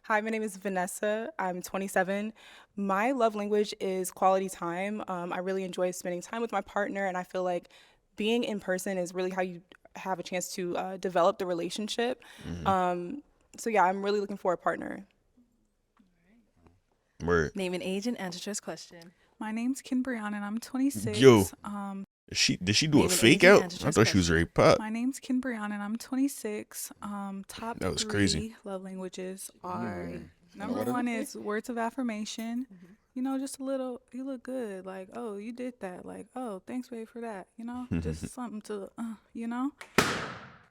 Hi, my name is Vanessa. I'm 27. My love language is quality time. I really enjoy spending time with my partner, and I feel like being in person is really how you have a chance to develop the relationship. So yeah, I'm really looking for a partner. Word. Name and age and answer to his question. My name's Kinbrianna and I'm 26. Yo. Um, Did she do a Name and fake age and out? answer to I his thought she was question. ready to pop. my name's Kinbrianna and I'm 26. Top That was 3 crazy. love languages are number What are one is words of affirmation. You know, just a little, you look good. Like, oh, you did that. Like, oh, thanks, babe, for that. You know, just something to, you know.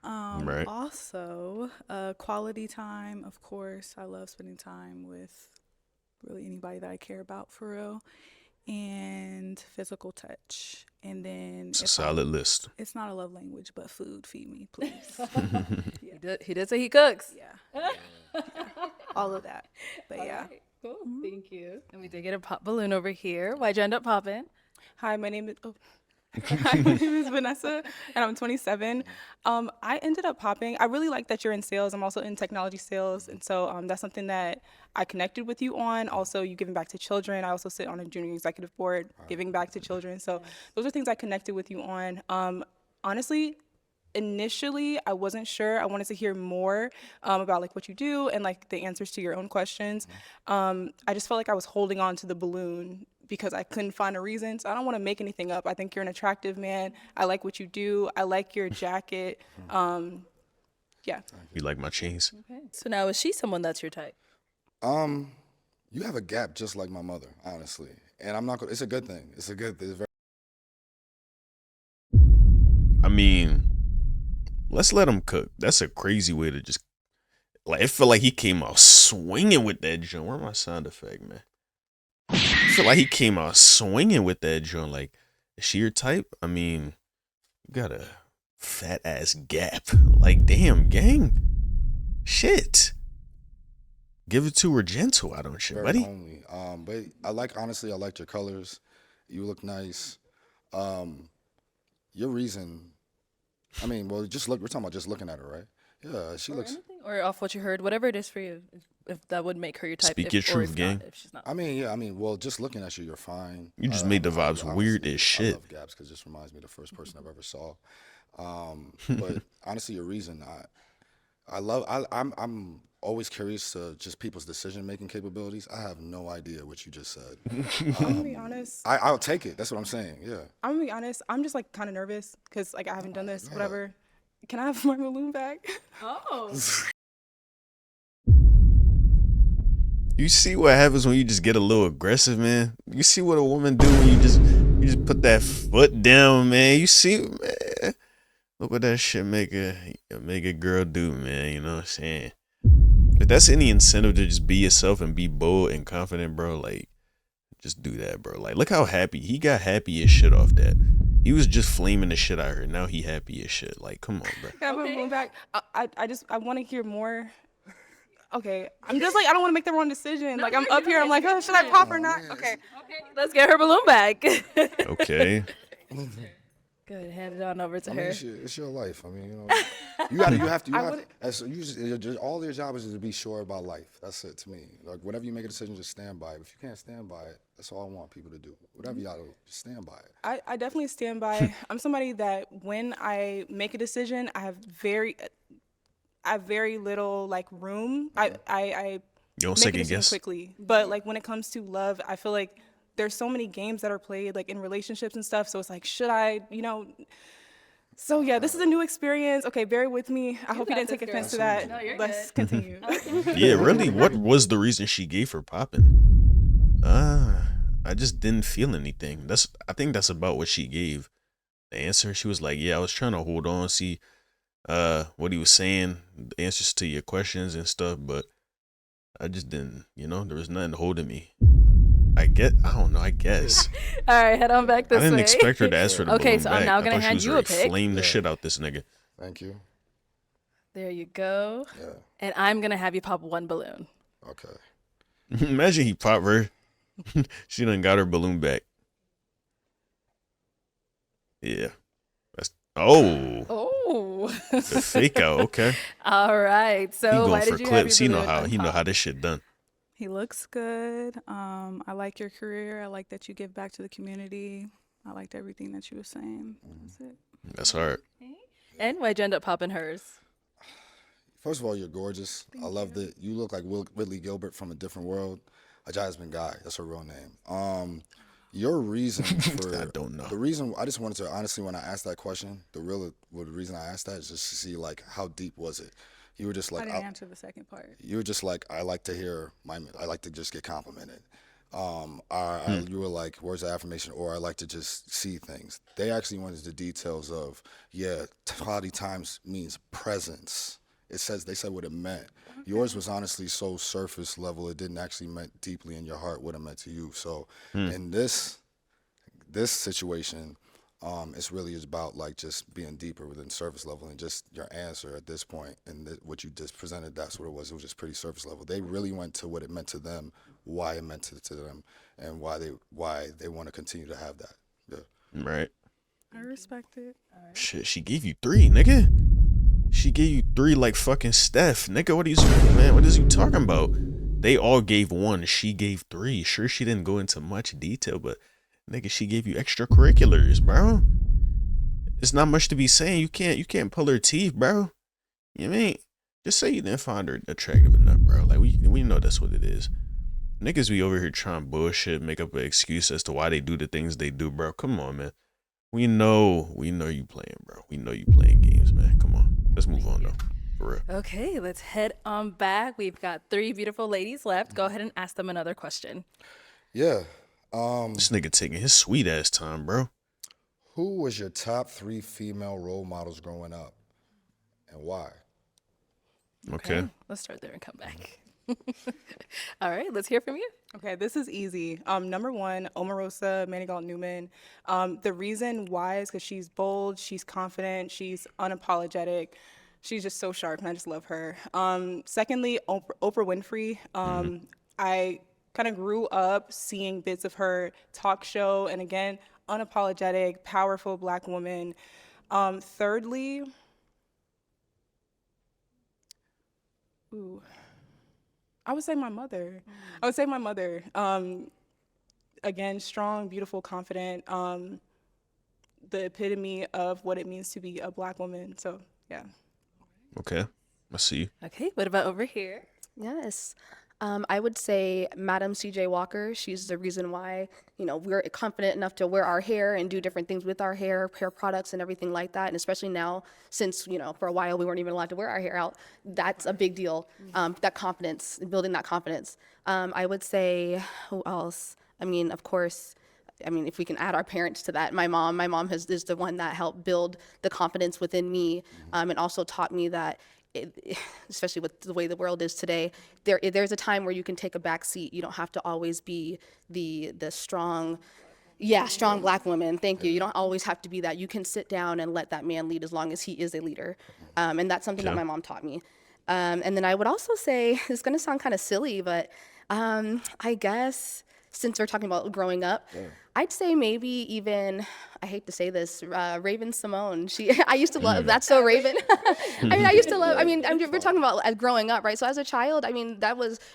Right. Also, quality time, of course. I love spending time with really anybody that I care about for real. And physical touch. And then It's a if I- solid list. it's not a love language, but food, feed me, please. He did say he cooks. Yeah. All of that. But yeah. Cool. Thank you. And we did get a pop balloon over here. Why'd you end up popping? Hi, my name is Hi, my name is Vanessa, and I'm 27. I ended up popping. I really like that you're in sales. I'm also in technology sales, and so that's something that I connected with you on. Also, you giving back to children. I also sit on a junior executive board, giving back to children. So those are things I connected with you on. Honestly, initially I wasn't sure. I wanted to hear more about like what you do and like the answers to your own questions. I just felt like I was holding on to the balloon because I couldn't find a reason. So I don't want to make anything up. I think you're an attractive man. I like what you do. I like your jacket. Yeah. You like my chains? Okay. So now is she someone that's your type? You have a gap just like my mother, honestly, and I'm not gonna. It's a good thing. It's a good. It's very. I mean, let's let him cook. That's a crazy way to just like. It feel like he came out swinging with that joint. Where my sound effect, man? I feel like he came out swinging with that joint. Like, is she your type? I mean, you got a fat ass gap. Like, damn, gang. Shit. Give it to her gentle. I don't shit, Very buddy. homely. But I like, honestly, I liked your colors. You look nice. Your reason, I mean, well, just look. We're talking about just looking at her, right? Yeah, she looks. Or off what you heard, whatever it is for you, if that would make her your type. Speak if, your or truth, if gang. Not, if she's not. I mean, yeah, I mean, well, just looking at you, you're fine. You just made the vibes weird as I shit. love gaps because this reminds me of the first person I've ever saw. But honestly, your reason, I'm always curious to just people's decision making capabilities. I have no idea what you just said. I'm gonna be honest. I'll take it. That's what I'm saying. Yeah. I'm gonna be honest. I'm just like kind of nervous because like I haven't done this. Whatever. Can I have my balloon back? Oh. You see what happens when you just get a little aggressive, man? You see what a woman do when you just put that foot down, man. You see, man. Look what that shit make a girl do, man. You know what I'm saying? If that's any incentive to just be yourself and be bold and confident, bro, like, just do that, bro. Like, look how happy he got happy as shit off that. He was just flaming the shit out of her. Now he happy as shit. Like, come on, bro. Can I put balloon back? I want to hear more. Okay, I'm just like, I don't want to make the wrong decision. Like, I'm up here, I'm like, oh, should I pop or not? Okay. Let's get her balloon back. Okay. Good, hand it on over to I her. mean, it's your life. I mean, you have to. All your job is to be sure about life. That's it to me. Like, whenever you make a decision, just stand by it. If you can't stand by it, that's all I want people to do. Whatever y'all do, just stand by it. I definitely stand by. I'm somebody that when I make a decision, I have very little like room. I You don't make a second decision guess. quickly. But like when it comes to love, I feel like there's so many games that are played like in relationships and stuff. So it's like, should I, So yeah, this is a new experience. Okay, bear with me. I hope you didn't take offense to that. No, you're Let's good. continue. Yeah, really. What was the reason she gave for popping? I just didn't feel anything. I think that's about what she gave. The answer, she was like, yeah, I was trying to hold on, see what he was saying, the answers to your questions and stuff, but I just didn't, there was nothing holding me. I don't know, I guess. All right, head on back this I didn't way. expect her to ask for the Okay, balloon so back. I'm now I gonna thought she hand was you a ready to pick. flame the shit out this nigga. Thank you. There you go. Yeah. And I'm gonna have you pop one balloon. Okay. Imagine he popped her. She done got her balloon back. Yeah. Oh. The fake out. Okay. All right. He So going why for did you have clips. your He know balloon how unpop? this shit done. He looks good. I like your career. I like that you give back to the community. I liked everything that you were saying. That's it. That's hard. And why'd you end up popping hers? First of all, you're gorgeous. I love that you look like Whitley Gilbert from a different world. A Jasmine Guy. That's her real name. Your reason for I don't know. the reason I just wanted to honestly, when I asked that question, the reason I asked that is just to see like how deep was it. You were just I like didn't answer the second part. you were just like I like to just get complimented. You were like words of affirmation, or I like to just see things. They actually went into the details of quality times means presence. They said what it meant. Okay. Yours was honestly so surface level. It didn't actually meant deeply in your heart what it meant to you. So in this situation, it's really about like just being deeper within surface level, and just your answer at this point and what you just presented. That's what it was. It was just pretty surface level. They really went to what it meant to them, why it meant to them, and why they want to continue to have that. Yeah. Right. I respect it. Shit, she gave you 3, nigga. She gave you 3 like fucking Steph. Nigga, what is you talking about? They all gave 1. She gave 3. Sure, she didn't go into much detail, but nigga, she gave you extracurriculars, bro. It's not much to be saying. You can't pull her teeth, bro. You know what I mean? Just say you didn't find her attractive enough, bro. Like we know that's what it is. Niggas be over here trying bullshit, make up an excuse as to why they do the things they do, bro. Come on, man. We know you playing, bro. We know you playing games, man. Come on. Let's move on though. For real. Okay, let's head on back. We've got 3 beautiful ladies left. Go ahead and ask them another question. Yeah. This nigga taking his sweet ass time, bro. Who was your top 3 female role models growing up, and why? Okay. Let's start there and come back. All right, let's hear from you. Okay, this is easy. Number 1, Omarosa Manigault Newman. The reason why is because she's bold, she's confident, she's unapologetic. She's just so sharp, and I just love her. Secondly, Oprah Winfrey. I kind of grew up seeing bits of her talk show, and again, unapologetic, powerful Black woman. Thirdly, I would say my mother. Again, strong, beautiful, confident, the epitome of what it means to be a Black woman. So, yeah. Okay. I see you. Okay, what about over here? Yes. I would say Madam C.J. Walker. She's the reason why, we're confident enough to wear our hair and do different things with our hair products and everything like that. And especially now, since, for a while we weren't even allowed to wear our hair out, that's a big deal. That confidence, building that confidence. I would say, who else? Of course, if we can add our parents to that, my mom is the one that helped build the confidence within me, and also taught me that, especially with the way the world is today, there's a time where you can take a back seat. You don't have to always be the strong, Yeah, strong black women. Thank you. You don't always have to be that. You can sit down and let that man lead as long as he is a leader. And that's something that Okay. my mom taught me. And then I would also say, it's going to sound kind of silly, but I guess since we're talking about growing up, I'd say maybe even, I hate to say this, Raven Simone. I used to love, that's so Raven. I used to love, we're talking about growing up, right? So as a child,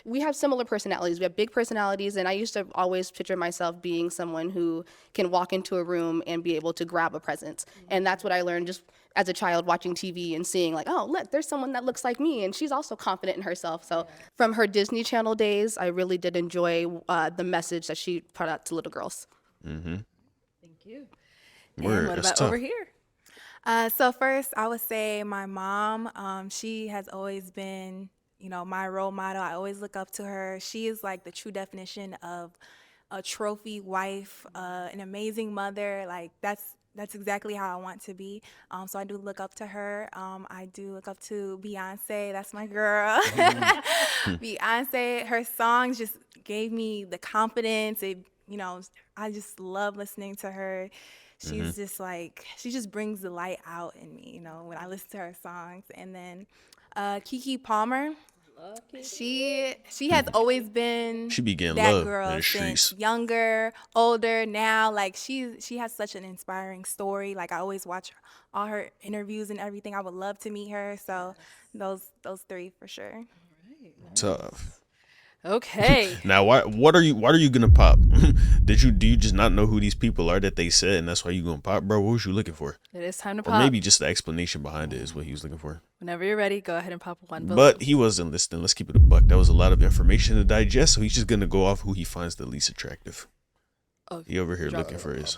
we have similar personalities. We have big personalities, and I used to always picture myself being someone who can walk into a room and be able to grab a presence. And that's what I learned just as a child watching TV and seeing like, oh, look, there's someone that looks like me, and she's also confident in herself. So from her Disney Channel days, I really did enjoy the message that she put out to little girls. Thank you. And Word, what that's about tough. over here? So first, I would say my mom. She has always been, my role model. I always look up to her. She is like the true definition of a trophy wife, an amazing mother. Like that's exactly how I want to be. So I do look up to her. I do look up to Beyonce. That's my girl. Beyonce, her songs just gave me the confidence. I just love listening to her. She's just like, she just brings the light out in me, when I listen to her songs. And then Keke Palmer, she has always been She be getting that love in girl the since streets. younger, older, now. Like she has such an inspiring story. Like I always watch all her interviews and everything. I would love to meet her. So those three for sure. Tough. Okay. Now, what are you gonna pop? Do you just not know who these people are that they said, and that's why you gonna pop, bro? What was you looking for? It is time to Or pop. maybe just the explanation behind it is what he was looking for. Whenever you're ready, go ahead and pop one balloon. But he wasn't listening. Let's keep it a buck. That was a lot of information to digest, so he's just gonna go off who he finds the least attractive. Oh, He over here drop looking it. for his.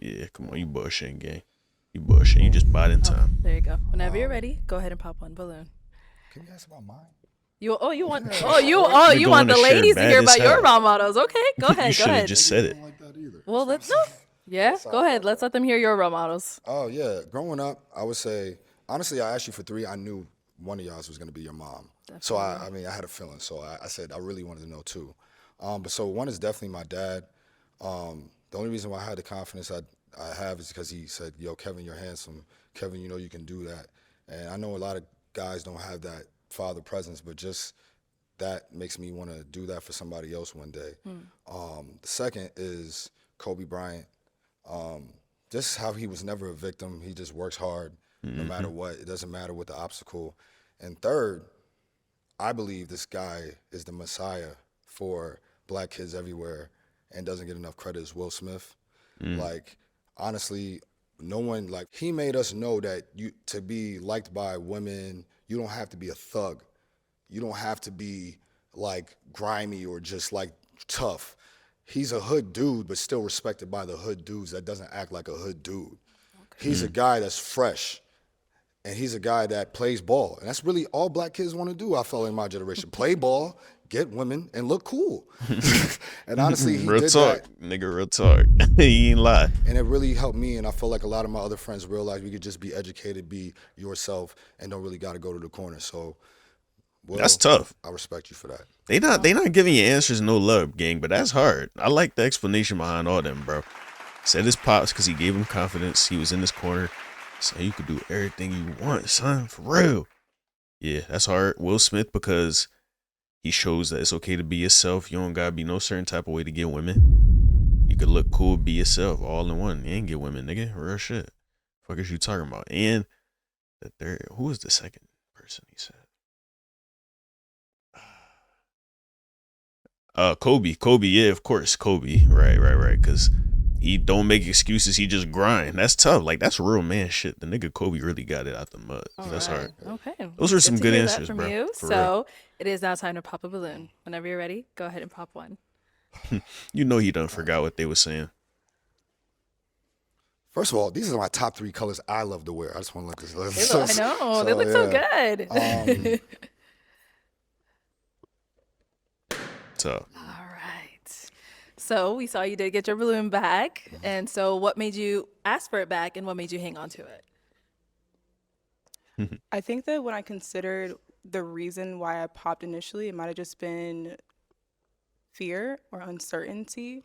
Yeah, come on, you bullshitting, gang. You bullshitting. You just bought in time. There you go. Whenever you're ready, go ahead and pop one balloon. Can you ask about mine? You want We're the going to share ladies to bad hear as about your hell. role models. Okay, go ahead. You Go should have ahead. just said it. Well, let's no. Yeah, go ahead. Let's let them hear your role models. Oh yeah, growing up, I would say honestly, I asked you for three. I knew one of y'all was gonna be your mom. So I had a feeling. So I said I really wanted to know two. But so one is definitely my dad. The only reason why I had the confidence I have is because he said, "Yo, Kevin, you're handsome. Kevin, you know you can do that." And I know a lot of guys don't have that father presence, but just that makes me want to do that for somebody else one day. The second is Kobe Bryant. Just how he was never a victim. He just works hard no matter what. It doesn't matter what the obstacle. And third, I believe this guy is the messiah for black kids everywhere and doesn't get enough credit is Will Smith. Like, honestly, no one, like, he made us know that to be liked by women, you don't have to be a thug. You don't have to be like grimy or just like tough. He's a hood dude, but still respected by the hood dudes that doesn't act like a hood dude. He's a guy that's fresh, and he's a guy that plays ball. And that's really all black kids want to do, I felt in my generation. Play ball, get women, and look cool. And honestly, he Real did talk, that. nigga. Real talk. He ain't lie. And it really helped me, and I feel like a lot of my other friends realized we could just be educated, be yourself, and don't really got to go to the corner. So, Will, That's tough. I respect you for that. They not giving you answers, no love, gang. But that's hard. I like the explanation behind all them, bro. Said his pops because he gave him confidence. He was in his corner. So you could do everything you want, son, for real. Yeah, that's hard. Will Smith because he shows that it's okay to be yourself. You don't gotta be no certain type of way to get women. You could look cool, be yourself, all in one. You ain't get women, nigga. Real shit. Fuck is you talking about? And the third, who was the second person he said? Kobe, yeah, of course, Kobe, right, because he don't make excuses, he just grind. That's tough, like that's real man shit. The nigga Kobe really got it out the mud. That's hard. Okay. Those are some to good hear that answers, from bro. you. For So it is now time to pop a balloon. Whenever you're ready, go ahead and pop one. real. You know he done forgot what they were saying. First of all, these are my top three colors I love to wear. I just want to let this. I know they look so good. Tough. All right. So we saw you did get your balloon back, and so what made you ask for it back, and what made you hang on to it? I think that when I considered the reason why I popped initially, it might have just been fear or uncertainty.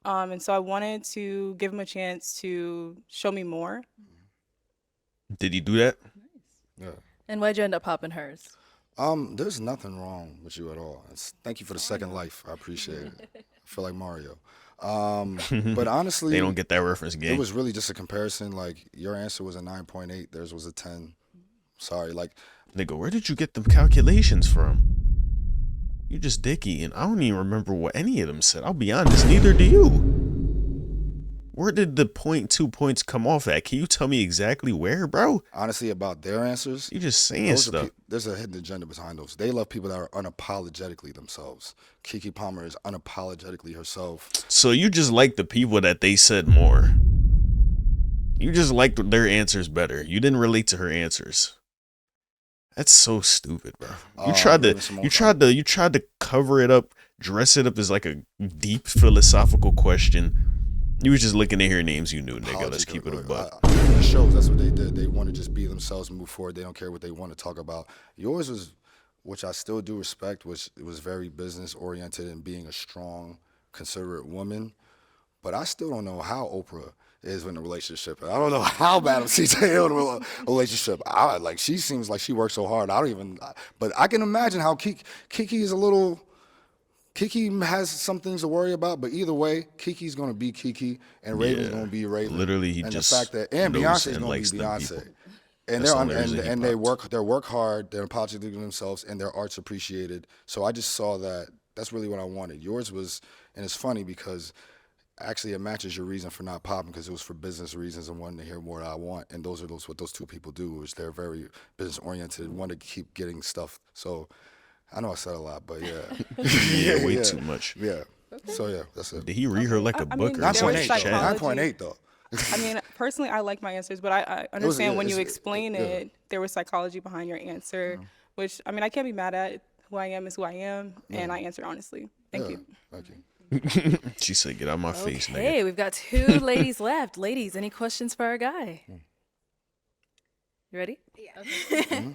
And so I wanted to give him a chance to show me more. Did he do that? Yeah. And why'd you end up popping hers? There's nothing wrong with you at all. Thank you for the second life. I appreciate it. I feel like Mario. But honestly, They don't get that reference, it gang. was really just a comparison. Like your answer was a 9.8, theirs was a 10. Sorry, like Nigga, where did you get them calculations from? You just dicky, and I don't even remember what any of them said. I'll be honest, neither do you. Where did the 0.2 points come off at? Can you tell me exactly where, bro? honestly about their answers. You just saying Those are stuff. there's a hidden agenda behind those. They love people that are unapologetically themselves. Kiki Palmer is unapologetically herself. So you just like the people that they said more. You just liked their answers better. You didn't relate to her answers. That's so stupid, bro. You tried to cover it up, dress it up as like a deep philosophical question. You was just looking at her names you knew, nigga. Let's keep it a buck. The shows, that's what they did. They want to just be themselves and move forward. They don't care what they want to talk about. Yours was, which I still do respect, which it was very business oriented and being a strong, considerate woman. But I still don't know how Oprah is in a relationship. I don't know how Madam CJ is in a relationship. She seems like she works so hard. But I can imagine how Kiki is a little. Kiki has some things to worry about, but either way, Kiki's gonna be Kiki, and Raven's gonna be Raven. Literally, he and just the fact that and knows Beyonce's and gonna be likes them Beyonce, people. and That's the only reason he they popped. work hard. They're apologetic to themselves, and their art's appreciated. So I just saw that. That's really what I wanted. Yours was, and it's funny because actually it matches your reason for not popping because it was for business reasons and wanting to hear more than I want. And those are what those two people do, which they're very business oriented and want to keep getting stuff. So I know I said a lot, but yeah. Yeah, way too much. Yeah. So yeah, that's it. Did he read her like a I book mean, or there something? was 9.8 though. psychology. 9.8 though. I mean, personally, I like my answers, but I understand when you it's- explain yeah. it, there was psychology behind your answer, which, I mean, I can't be mad at. Who I am is who I am, and I answer honestly. Thank you. Thank you. She said, "Get out my face, nigga." Hey, we've got 2 ladies left. Ladies, any questions for our guy? You ready?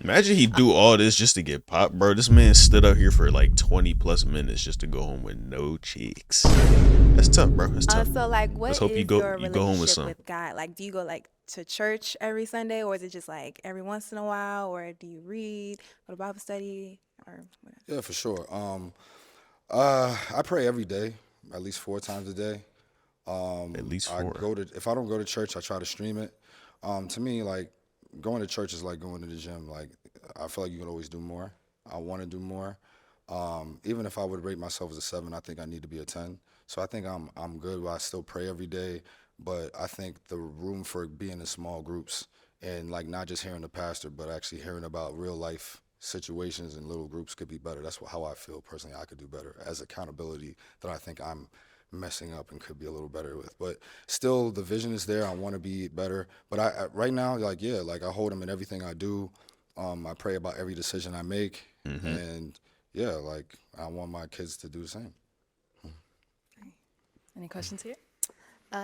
Imagine he do all this just to get popped, bro. This man stood up here for like 20 plus minutes just to go home with no cheeks. That's tough, bro. That's tough. So like, what Let's is hope you go your home with relationship some. with God? Like, do you go like to church every Sunday, or is it just like every once in a while, or do you read, go to Bible study, or whatever? Yeah, for sure. I pray every day, at least 4 times a day. At least 4. If I don't go to church, I try to stream it. To me, like going to church is like going to the gym. Like I feel like you can always do more. I want to do more. Even if I would rate myself as a 7, I think I need to be a 10. So I think I'm good. I still pray every day, but I think the room for being in small groups and like not just hearing the pastor, but actually hearing about real life situations in little groups could be better. That's how I feel personally. I could do better as accountability that I think I'm messing up and could be a little better with. But still, the vision is there. I want to be better. But I right now, like I hold him in everything I do. I pray about every decision I make, and yeah, like I want my kids to do the same. Any questions here?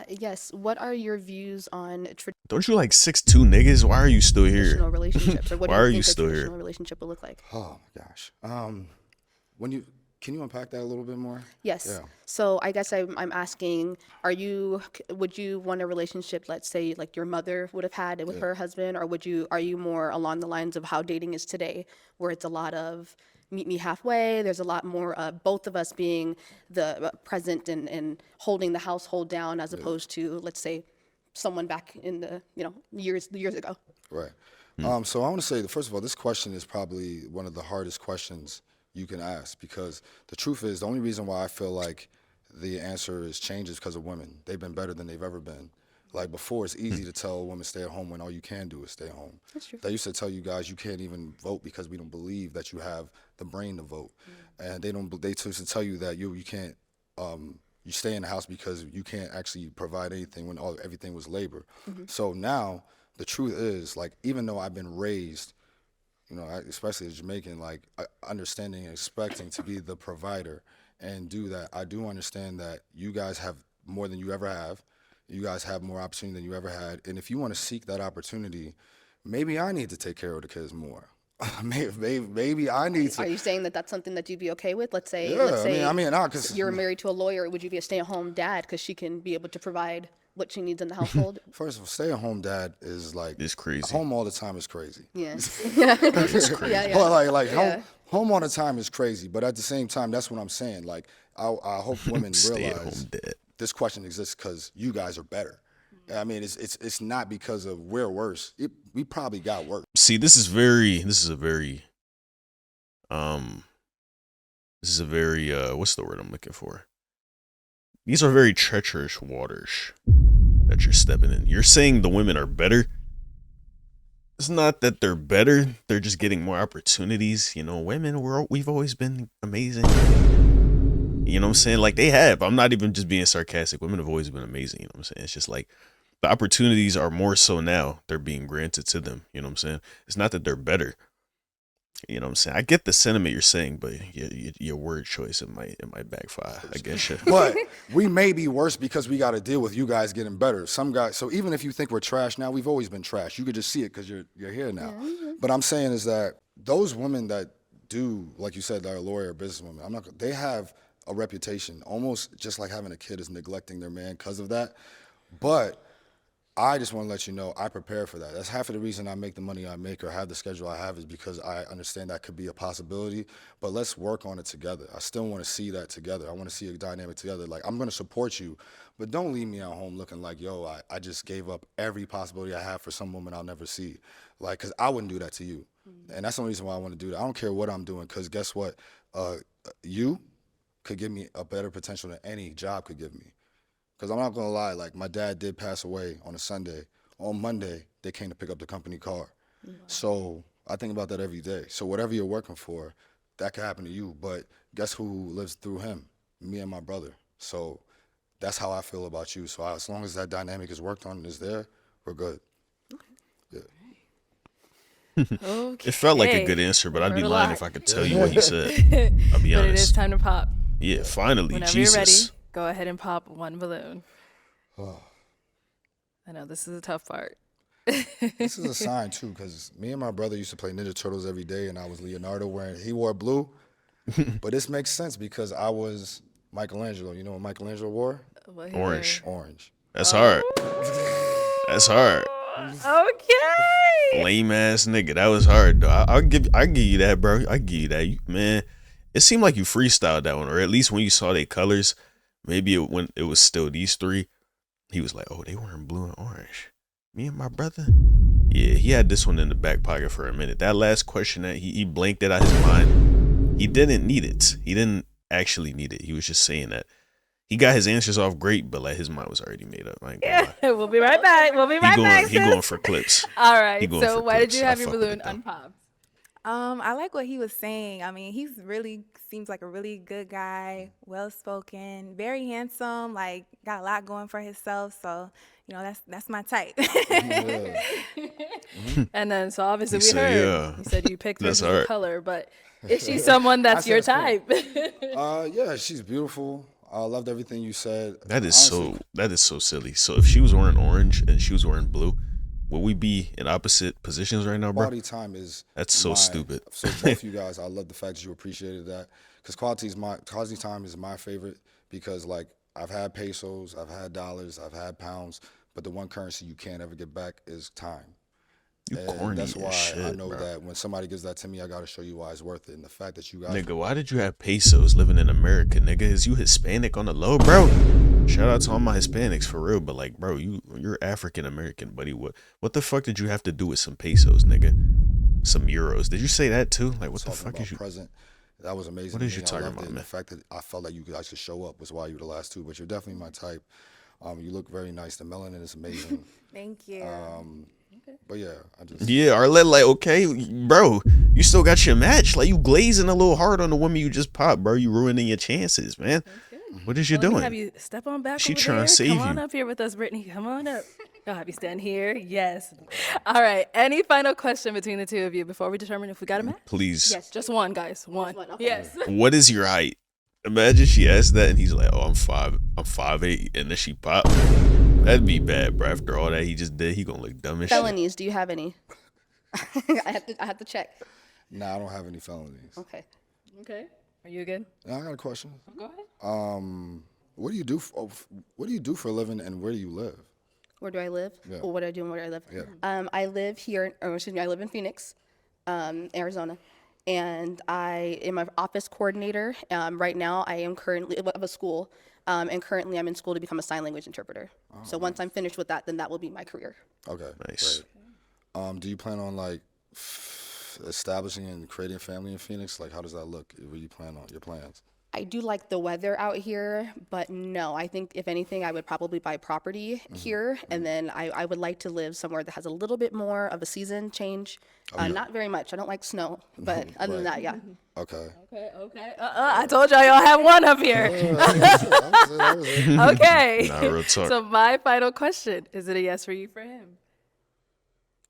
Yes. What are your views on Don't you like 6'2" niggas? Why are you still traditional here? relationships, or what Why do are you you think a still here? traditional relationship would look like? Oh my gosh. Can you unpack that a little bit more? Yes. Yeah. So I guess I'm asking, would you want a relationship, let's say, like your mother would have had with her husband, or are you more along the lines of how dating is today, where it's a lot of meet me halfway, there's a lot more both of us being the present and holding the household down, as opposed to, let's say, someone back in the, years ago. Right. So I want to say that, first of all, this question is probably one of the hardest questions you can ask, because the truth is the only reason why I feel like the answer is changed is because of women. They've been better than they've ever been. Like before, it's easy to tell a woman stay at home when all you can do is stay home. That's true. They used to tell you guys you can't even vote because we don't believe that you have the brain to vote, and they used to tell you that you can't you stay in the house because you can't actually provide anything when everything was labor. So now the truth is, like, even though I've been raised, especially as Jamaican, like understanding and expecting to be the provider and do that, I do understand that you guys have more than you ever have. You guys have more opportunity than you ever had. And if you want to seek that opportunity, maybe I need to take care of the kids more. maybe I need Are to. you saying that that's something that you'd be okay with? Let's say, Yeah, I mean, nah, cause you're married to a lawyer. Would you be a stay-at-home dad because she can be able to provide what she needs in the household? first of all, stay-at-home dad is like It's crazy. home all the time is crazy. Yeah. It's crazy. Yeah, yeah. But like Yeah. home all the time is crazy. But at the same time, that's what I'm saying. Like I hope women Stay at realize home dad. this question exists because you guys are better. I mean, it's not because of we're worse. We probably got worse. See, this is a very what's the word I'm looking for? These are very treacherous waters that you're stepping in. You're saying the women are better. It's not that they're better, they're just getting more opportunities. You know, women, we've always been amazing. You know what I'm saying? Like, they have. I'm not even just being sarcastic. Women have always been amazing. You know what I'm saying? It's just like the opportunities are more so now. They're being granted to them. You know what I'm saying? It's not that they're better. You know what I'm saying? I get the sentiment you're saying, but your word choice, it might backfire. I guess you. But we may be worse because we got to deal with you guys getting better. Some guys. So even if you think we're trash now, we've always been trash. You could just see it because you're here now. But I'm saying is that those women that do, like you said, that are lawyer or businesswomen, they have a reputation, almost just like having a kid is neglecting their man because of that. But I just want to let you know I prepare for that. That's half of the reason I make the money I make or have the schedule I have is because I understand that could be a possibility. But let's work on it together. I still want to see that together. I want to see a dynamic together. Like, I'm going to support you, but don't leave me at home looking like, yo, I just gave up every possibility I have for some woman I'll never see. Like, because I wouldn't do that to you. And that's the only reason why I want to do that. I don't care what I'm doing because guess what? You could give me a better potential than any job could give me. Because I'm not going to lie, like, my dad did pass away on a Sunday. On Monday, they came to pick up the company car. So I think about that every day. So whatever you're working for, that could happen to you. But guess who lives through him? Me and my brother. So that's how I feel about you. So as long as that dynamic is worked on and is there, we're good. Yeah. Okay. It felt like a good answer, but I'd be Heard a lying lot. if I could tell you what he said. I'll be But it is honest. time to pop. Yeah, finally, Whenever Jesus. you're ready, go ahead and pop one balloon. I know this is a tough part. This is a sign, too, because me and my brother used to play Ninja Turtles every day, and I was Leonardo he wore blue. But this makes sense because I was Michelangelo. You know what Michelangelo wore? What he Orange. Orange. That's hard. That's hard. wear. Okay. Lame ass nigga. That was hard though. I'll give you that, bro. I give you that. Man, it seemed like you freestyled that one, or at least when you saw their colors, maybe when it was still these three, he was like, oh, they wearing blue and orange. Me and my brother. Yeah, he had this one in the back pocket for a minute. That last question that he blanked it out his mind. He didn't need it. He didn't actually need it. He was just saying that. He got his answers off great, but like his mind was already made up. I ain't gonna lie. We'll be right back. We'll be right back. He going for clips. All right. He going So for why did clips. you I have your fuck with balloon it, though. unpopped? I like what he was saying. I mean, he's really seems like a really good guy, well spoken, very handsome, like got a lot going for himself. So, that's my type. Yeah. And then, so obviously He we said, heard. yeah. You said you picked her That's as a hard. color, but is she someone that's said your it's cool. type? Yeah, she's beautiful. I loved everything you said. That is Honestly, so silly. So if she was wearing orange and she was wearing blue, would we be in opposite positions right now, bro? quality time is That's so stupid. So both you guys, I love the fact that you appreciated that because quality time is my favorite because like I've had pesos, I've had dollars, I've had pounds, but the one currency you can't ever get back is time. You And corny that's as why shit, I know bro. that when somebody gives that to me, I gotta show you why it's worth it. And the fact that you guys, Nigga, why did you have pesos living in America, nigga? Is you Hispanic on the low, bro? Shout out to all my Hispanics for real, but like, bro, you're African American, buddy. What the fuck did you have to do with some pesos, nigga? Some euros. Did you say that too? Like, what the talking fuck about is you? present, that was amazing. What is to you me. I talking loved about, it. And man? the fact that I felt like you guys could show up was why you were the last two. But you're definitely my type. You look very nice. The melanin is amazing. Thank you. But yeah, I just Yeah, Arlette, like, okay, bro, you still got your match. Like, you glazing a little hard on the woman you just popped, bro. You ruining your chances, man. What is you Let me doing? have you step on back She over trying to there. save Come on you. up here with us, Brittany. Come on up. I'll have you stand here. Yes. All right. Any final question between the two of you before we determine if we got a match? Please. Yes. Just one, guys. One. one, okay. Yes. What is your height? Imagine she asked that and he's like, oh, I'm 5'8", and then she pop. That'd be bad, bro. After all that he just did, he gonna look dumb as shit. Felonies, do you have any? I have to check. Nah, I don't have any felonies. Okay. Okay. Are you good? Now I got a question. Go ahead. What do you do? What do you do for a living, and where do you live? Where do I live? Yeah. Or what do I do and where do I live? Yeah. I live here, or excuse me, I live in Phoenix, Arizona. And I am an office coordinator. Right now, I am currently of a school, and currently I'm in school to become a sign language interpreter. So once I'm finished with that, then that will be my career. Okay. Nice. Great. Do you plan on like establishing and creating a family in Phoenix? Like, how does that look? What do you plan on? Your plans? I do like the weather out here, but no, I think if anything, I would probably buy property here, and then I would like to live somewhere that has a little bit more of a season change. Not very much. I don't like snow, but other than that, yeah. Okay. Okay. I told y'all have one up here. That was it. Okay. Nah, real talk. So my final question, is it a yes for you for him?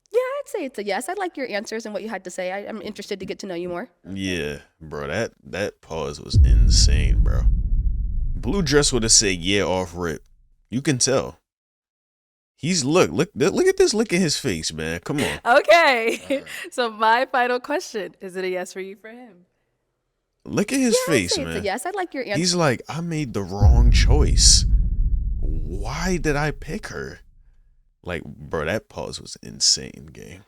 Yeah, I'd say it's a yes. I like your answers and what you had to say. I'm interested to get to know you more. Yeah, bro, that pause was insane, bro. Blue Dress would have said yeah off rip. You can tell. He's look at this look in his face, man. Come on. Okay. So my final question, is it a yes for you for him? Look at his Yeah, I'd face, say man. it's a yes. I like your answers. He's like, I made the wrong choice. Why did I pick her? Like, bro, that pause was insane, gang.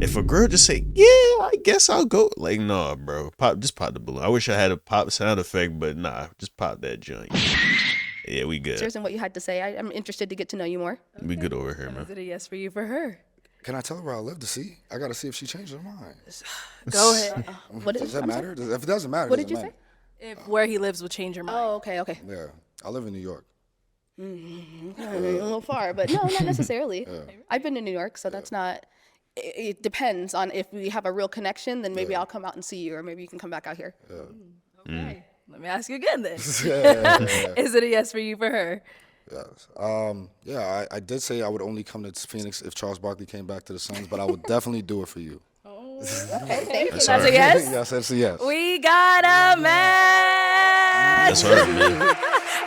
If a girl just say, yeah, I guess I'll go. Like, nah, bro. Just pop the balloon. I wish I had a pop sound effect, but nah, just pop that joint. Yeah, we good. And what you had to say. I'm interested to get to know you more. We good over here, Is man. it a yes for you for her? Can I tell her where I live to see? I gotta see if she changed her mind. Go ahead. Does that matter? If it doesn't matter, What it did you doesn't say? matter. If where he lives will change your mind. Oh, okay. Yeah, I live in New York. A little far, but no, not necessarily. I've been to New York, so that's not. It depends on if we have a real connection. Then maybe I'll come out and see you, or maybe you can come back out here. Okay. Let me ask you again then. Yeah. Is it a yes for you for her? Yes. Yeah, I did say I would only come to Phoenix if Charles Barkley came back to the Suns, but I would definitely do it for you. Okay, thank you. That's That's all a right. yes? Yes, that's a yes. We got a match. That's hard, man.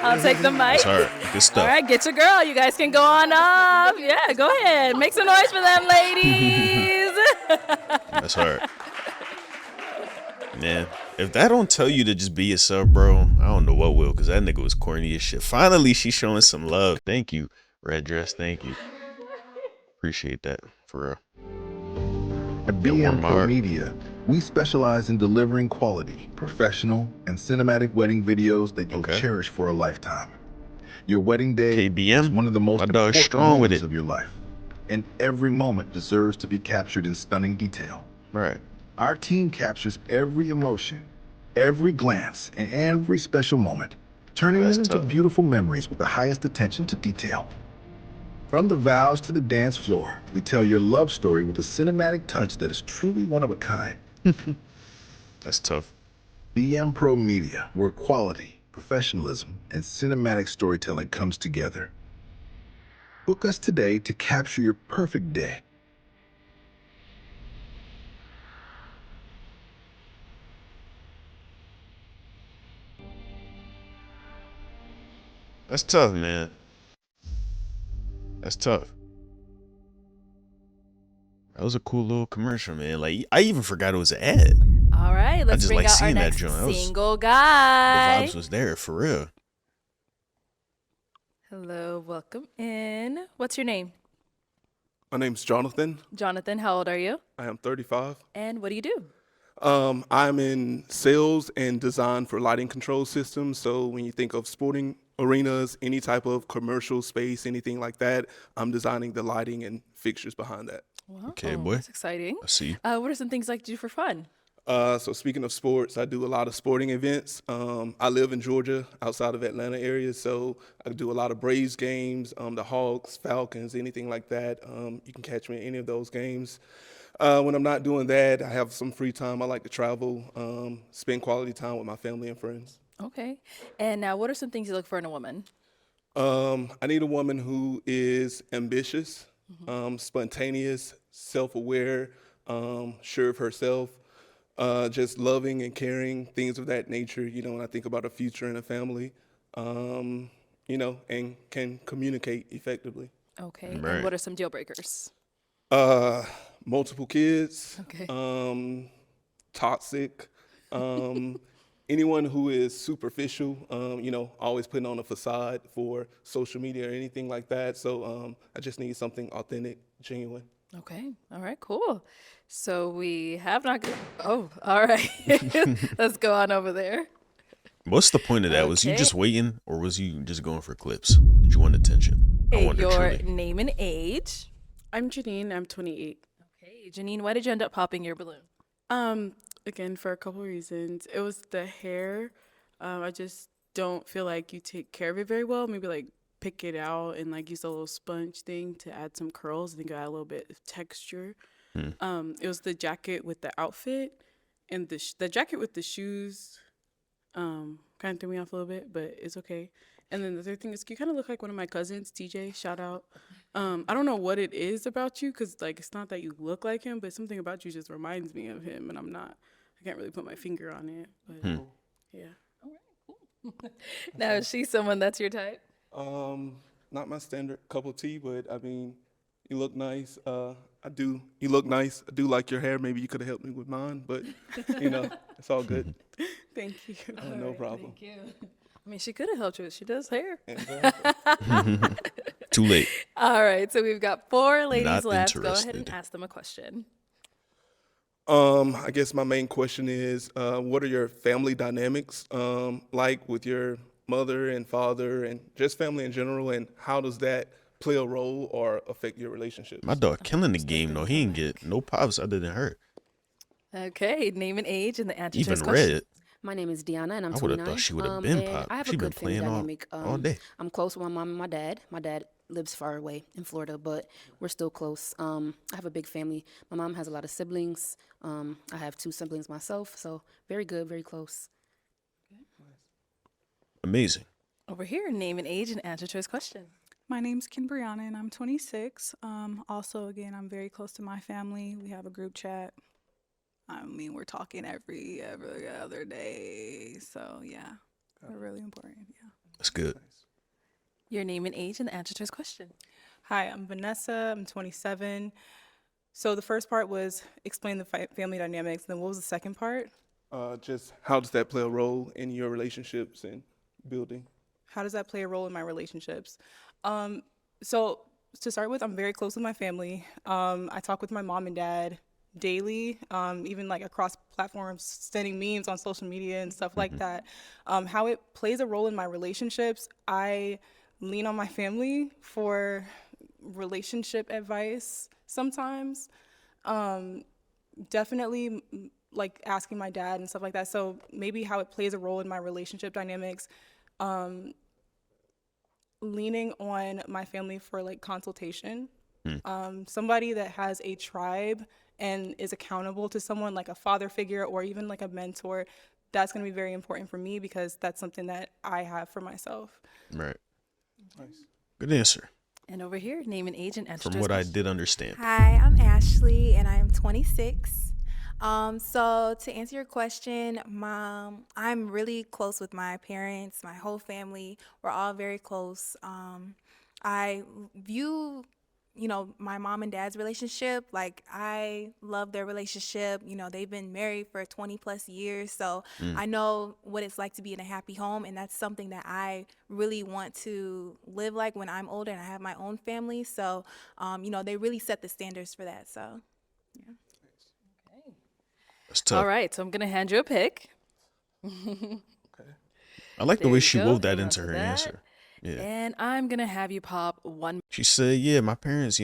I'll take the mic. That's hard. Good stuff. All right, get your girl. You guys can go on up. Yeah, go ahead. Make some noise for them, ladies. That's hard. Man, if that don't tell you to just be yourself, bro, I don't know what will, because that nigga was corny as shit. Finally, she's showing some love. Thank you, Red Dress. Thank you. Appreciate that, for real. At warmed BM my Pro heart. Media, we specialize in delivering quality, professional, and cinematic wedding videos that you'll Okay. cherish for a lifetime. Your wedding day KBM, is one of the most my dog's important strong with moments it. of your life, and every moment deserves to be captured in stunning detail. Right. Our team captures every emotion, every glance, and every special moment, turning That's it into tough. beautiful memories with the highest attention to detail. From the vows to the dance floor, we tell your love story with a cinematic touch that is truly one of a kind. That's tough. BM Pro Media, where quality, professionalism, and cinematic storytelling comes together. Book us today to capture your perfect day. That's tough, man. That's tough. That was a cool little commercial, man. Like, I even forgot it was an ad. All right, let's just bring like out our seeing that next joint. That was- single The guy. vibes was there, for real. Hello, welcome in. What's your name? My name's Jonathan. Jonathan, how old are you? I am 35. And what do you do? I'm in sales and design for lighting control systems. So when you think of sporting arenas, any type of commercial space, anything like that, I'm designing the lighting and fixtures behind that. Wow, Okay, boy. That's exciting. I see. What are some things you like to do for fun? So speaking of sports, I do a lot of sporting events. I live in Georgia, outside of Atlanta area, so I do a lot of Braves games, the Hawks, Falcons, anything like that. You can catch me in any of those games. When I'm not doing that, I have some free time. I like to travel, spend quality time with my family and friends. Okay. And now, what are some things you look for in a woman? I need a woman who is ambitious, spontaneous, self-aware, sure of herself, just loving and caring, things of that nature, when I think about a future and a family, and can communicate effectively. Okay. Right. And what are some deal breakers? multiple kids, Okay. toxic, anyone who is superficial, always putting on a facade for social media or anything like that. So I just need something authentic, genuine. Okay. All right. Cool. So we have not. Oh, all right. Let's go on over there. What's the point of that? Was you Okay. just waiting, or was you just going for clips? Did you want attention? I Hey, wonder your truly. name and age. I'm Janine. I'm 28. Okay, Janine, why did you end up popping your balloon? Again, for a couple reasons. It was the hair. I just don't feel like you take care of it very well. Maybe like pick it out and like use a little sponge thing to add some curls. I think it add a little bit of texture. It was the jacket with the outfit, and the jacket with the shoes. Kind of threw me off a little bit, but it's okay. And then the third thing is you kind of look like one of my cousins, TJ. Shout out. I don't know what it is about you, because like it's not that you look like him, but something about you just reminds me of him, and I can't really put my finger on it. But yeah. Now, is she someone that's your type? Not my standard cup of tea, but I mean, you look nice. You look nice. I do like your hair. Maybe you could have helped me with mine, but it's all good. Thank you. No problem. Thank you. I mean, she could have helped you. She does hair. Exactly. Too late. All right. So we've got 4 ladies Not left. Go ahead and interested. ask them a question. I guess my main question is, what are your family dynamics like with your mother and father, and just family in general, and how does that play a role or affect your relationships? My dog killing the game though. He ain't get no pops other than her. Okay. Name and age and the answer to Even this question. Red. My name is Deanna, and I'm I would 29. have thought she would have been and popped. I have She a been good family playing dynamic. all day. I'm close with my mom and my dad. My dad lives far away in Florida, but we're still close. I have a big family. My mom has a lot of siblings. I have 2 siblings myself, so very good, very close. Amazing. Over here, name and age and answer to his question. My name's Kinbrianna and I'm 26. Also, again, I'm very close to my family. We have a group chat. I mean, we're talking every other day. So, yeah, we're really important. Yeah. That's good. Your name and age and the answer to his question. Hi, I'm Vanessa. I'm 27. So the first part was explain the family dynamics. Then what was the second part? Just how does that play a role in your relationships and building? How does that play a role in my relationships? So to start with, I'm very close with my family. I talk with my mom and dad daily, even like across platforms, sending memes on social media and stuff like that. How it plays a role in my relationships, I lean on my family for relationship advice sometimes. Definitely like asking my dad and stuff like that. So maybe how it plays a role in my relationship dynamics, leaning on my family for like consultation. Somebody that has a tribe and is accountable to someone like a father figure or even like a mentor, that's going to be very important for me because that's something that I have for myself. Right. Nice. Good answer. And over here, name and age and answer From to his what I question. did understand. Hi, I'm Ashley, and I'm 26. So to answer your question, Mom, I'm really close with my parents, my whole family. We're all very close. I view, my mom and dad's relationship, like I love their relationship. They've been married for 20 plus years. So I know what it's like to be in a happy home. And that's something that I really want to live like when I'm older and I have my own family. So, they really set the standards for that. So, yeah. That's tough. All right, so I'm going to hand you a pick. I like the There way you she go. wove that Hang on into to her that. answer. Yeah. And I'm going to have you pop one. She said, yeah, my parents,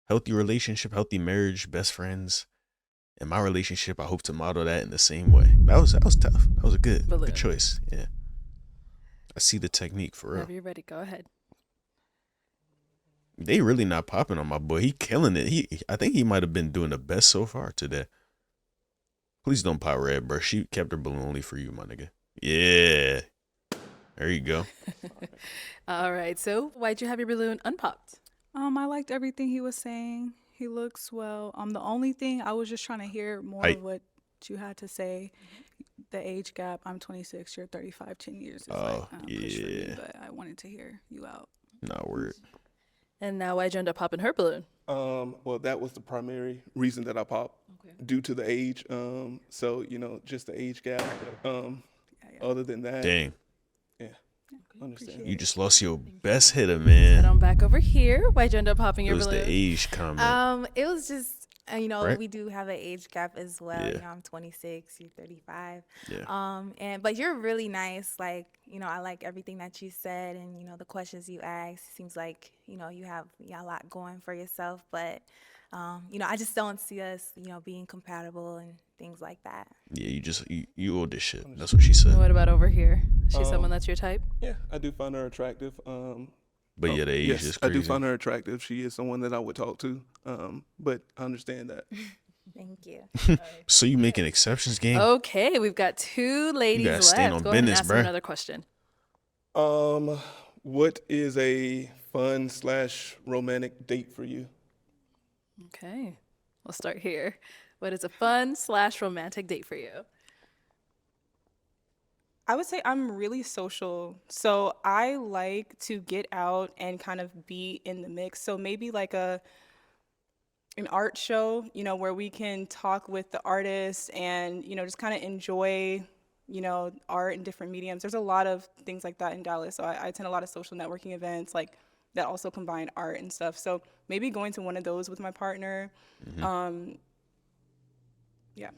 healthy relationship, healthy marriage, best friends. In my relationship, I hope to model that in the same way. That was tough. That was a good Balloon. choice. Yeah. I see the technique for real. Whenever you're ready, go ahead. They really not popping on my boy. He killing it. I think he might have been doing the best so far today. Please don't pop Red, bro. She kept her balloon only for you, my nigga. Yeah. There you go. All right, so why'd you have your balloon unpopped? I liked everything he was saying. He looks well. The only thing I was just trying to hear more Height. of what you had to say. The age gap. I'm 26. You're 35. 10 years is Oh, push for me, yeah. but I wanted to hear you out. Nah, word. And now why'd you end up popping her balloon? Well, that was the primary reason that I popped, due to the age. So just the age gap. Other than that, Dang, yeah, understand. you just lost your best hitter, Head man. on back over here. Why'd you end up popping It your was balloon? the age comment. It was just Right? we do have an age gap as well. Yeah. I'm 26, you're 35. Yeah. But you're really nice. Like, I like everything that you said, and the questions you asked. Seems like you have a lot going for yourself. But I just don't see us being compatible and things like that. Yeah, you old as shit. That's what she said. What about over here? Is she someone that's your type? Yeah, I do find her attractive. But yeah, the age yes, is I crazy. do find her attractive. She is someone that I would talk to. But I understand that. Thank you. So you making exceptions, game? Okay, we've got two ladies gotta left. stand on Go ahead and business, ask them bruh. another question. What is a fun / romantic date for you? Okay, we'll start here. What is a fun / romantic date for you? I would say I'm really social. So I like to get out and kind of be in the mix. So maybe like an art show, where we can talk with the artists and, just kind of enjoy, art in different mediums. There's a lot of things like that in Dallas. So I attend a lot of social networking events like that also combine art and stuff. So maybe going to one of those with my partner. Yeah.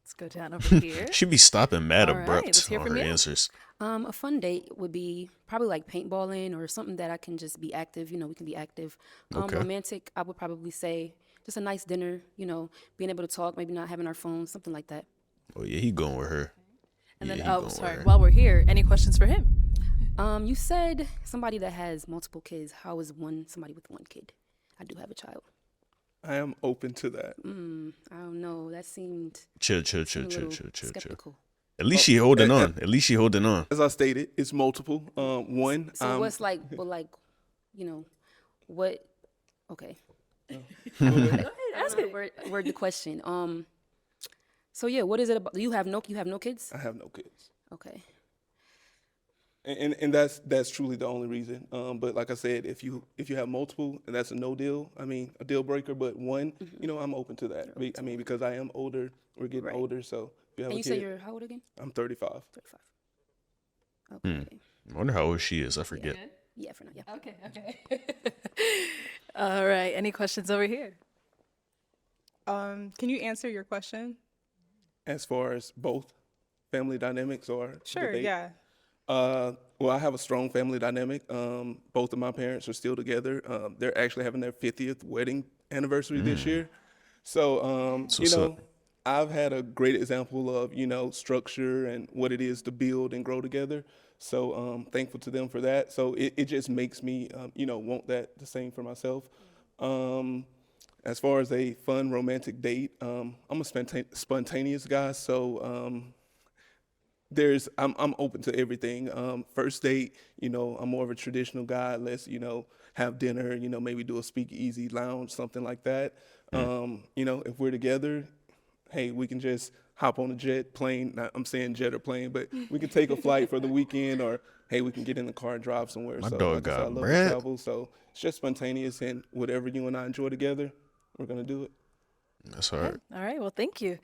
Let's go down over here. She be stopping mad All right, abrupt let's hear on from her you. answers. A fun date would be probably like paintballing or something that I can just be active. We can be active. Okay. Romantic, I would probably say just a nice dinner. Being able to talk, maybe not having our phones, something like that. Oh yeah, he going with her. And Yeah, then, he going with sorry, her. while we're here, any questions for him? You said somebody that has multiple kids. How is somebody with one kid? I do have a child. I am open to that. I don't know. That seemed Chill. skeptical. At least she holding on. At least she holding on. As I stated, it's multiple. One. So what's what? Okay. Ask it. Word the question. So yeah, what is it about? You have no kids? I have no kids. Okay. And that's truly the only reason. But like I said, if you have multiple, and that's a no deal. I mean, a deal breaker. But one, I'm open to that. Because I am older. We're getting older, so if you have And a you kid, say you're how old again? I'm 35. 35. Okay. I wonder how old she is. I forget. Yeah, for now. Yeah. Okay. All right. Any questions over here? Can you answer your question? As far as both family dynamics or Sure, debate? yeah. Well, I have a strong family dynamic. Both of my parents are still together. They're actually having their 50th wedding anniversary this year. So, what's up. I've had a great example of, structure and what it is to build and grow together. So, thankful to them for that. So it just makes me, want that the same for myself. As far as a fun romantic date, I'm a spontaneous guy. So, I'm open to everything. First date, I'm more of a traditional guy. Let's, have dinner, maybe do a speakeasy lounge, something like that. If we're together, hey, we can just hop on a jet, plane. Not, I'm saying jet or plane, but we can take a flight for the weekend, or hey, we can get in the car and drive somewhere. My so dog like I said, I got love bread. to travel, so it's just spontaneous, and whatever you and I enjoy together, we're gonna do it. That's hard. All right. Well, thank you.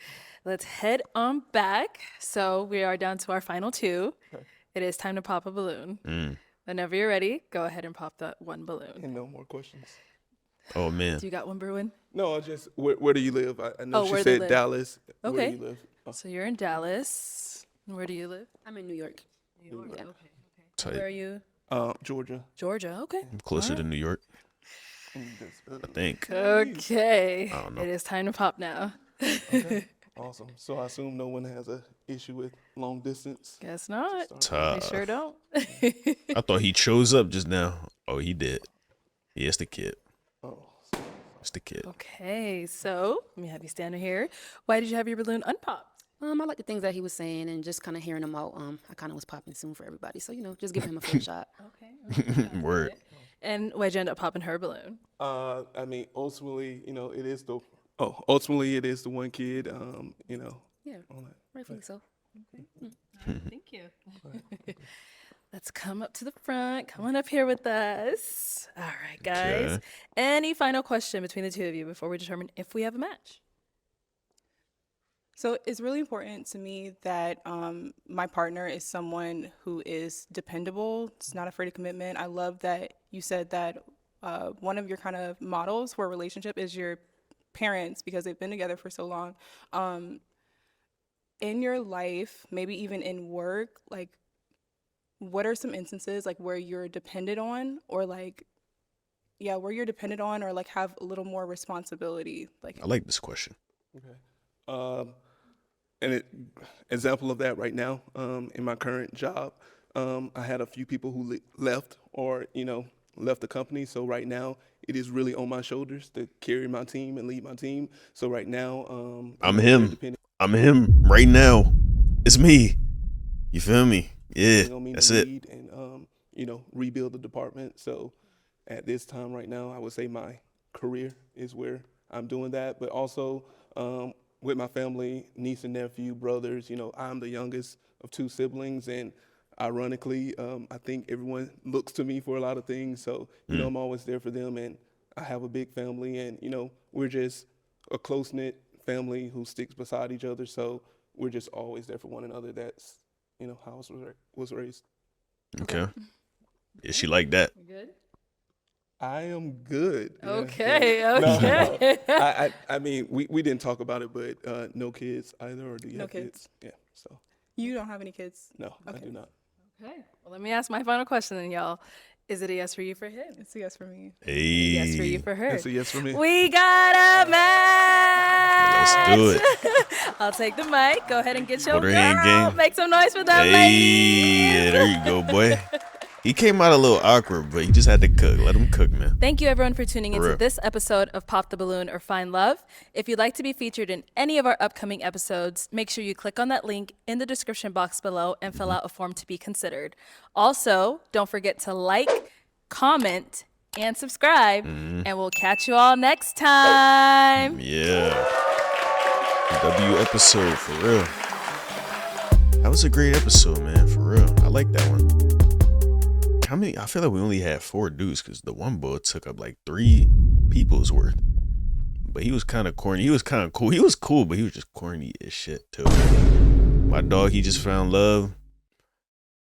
Let's head on back. So we are down to our final two. It is time to pop a balloon. Whenever you're ready, go ahead and pop that one balloon. And no more questions. Oh man. Do you got one, Bruin? No, I just where do you live? I know where she they said live. Dallas. Where Okay. do you live? Oh, So you're in Dallas. And where do you live? I'm in New York. New York. Yeah. Okay. Tight. Where are you? Georgia. Georgia. Okay. I'm closer to New York, And this- I think. Okay. I don't know. It is time to pop now. Awesome. So I assume no one has a issue with long distance. Guess not. They Tough. sure don't. I thought he chose up just now. Oh, he did. Yeah, it's the kid. Oh, It's the kid. Okay. So let me have you standing here. Why did you have your balloon unpopped? I like the things that he was saying and just kind of hearing him out. I kind of was popping soon for everybody, so just give him a fair shot. Okay. Word. And why'd you end up popping her balloon? I mean, ultimately, it is the. Oh, ultimately, it is the one kid. Yeah, all that. rightfully so. Thank you. Let's come up to the front. Come on up here with us. All right, guys. Okay. Any final question between the two of you before we determine if we have a match? So it's really important to me that my partner is someone who is dependable. It's not afraid of commitment. I love that you said that one of your kind of models for a relationship is your parents because they've been together for so long. In your life, maybe even in work, like what are some instances like where you're dependent on or like, yeah, where you're dependent on or like have a little more responsibility? Like, I like this question. Okay. An example of that right now, in my current job, I had a few people who left or, left the company. So right now it is really on my shoulders to carry my team and lead my team. So right now, I'm very him. dependent I'm him right now. It's me. You feel me? Yeah, on me that's to it. lead and, rebuild the department. So at this time right now, I would say my career is where I'm doing that. But also with my family, niece and nephew, brothers, I'm the youngest of 2 siblings. And ironically, I think everyone looks to me for a lot of things. So, I'm always there for them. And I have a big family. And, we're just a close-knit family who sticks beside each other. So we're just always there for one another. That's, how I was raised. Okay. Yeah, she like that. You good? I am good. Yeah, Okay, yeah. No, okay. I mean, we didn't talk about it, but no kids either, or do you No have kids. kids? Yeah, so you don't have any kids? no, I Okay. do not. Okay. Well, let me ask my final question then, y'all. Is it a yes for you for him? It's a yes for me. Hey. Yes for you for her. That's a yes for me. We got a match. Let's do it. I'll take the mic. Go ahead and get your Put her hand girl. game. Make some noise for that Hey, lady. yeah, there you go, boy. He came out a little awkward, but he just had to cook. Let him cook, man. Thank you, everyone, for tuning For into real. this episode of Pop the Balloon or Find Love. If you'd like to be featured in any of our upcoming episodes, make sure you click on that link in the description box below and fill out a form to be considered. Also, don't forget to like, comment, and subscribe, and we'll catch you all next time. Yeah. W episode, for real. That was a great episode, man, for real. I like that one. How many? I feel like we only had 4 dudes because the one boy took up like 3 people's worth. But he was kind of corny. He was kind of cool. He was cool, but he was just corny as shit too. My dog, he just found love.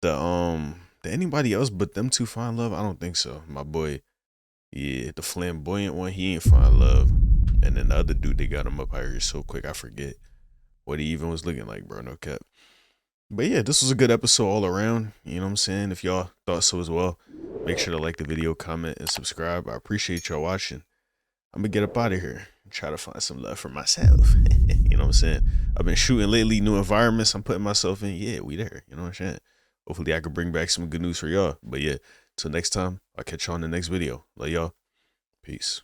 Did anybody else but them 2 find love? I don't think so. My boy, yeah, the flamboyant one, he ain't find love. And then the other dude, they got him up out here so quick, I forget what he even was looking like, bro. No cap. But yeah, this was a good episode all around. You know what I'm saying? If y'all thought so as well, make sure to like the video, comment, and subscribe. I appreciate y'all watching. I'm gonna get up out of here and try to find some love for myself. You know what I'm saying? I've been shooting lately, new environments I'm putting myself in. Yeah, we there. You know what I'm saying? Hopefully I can bring back some good news for y'all. But yeah, till next time, I'll catch y'all in the next video. Love y'all. Peace.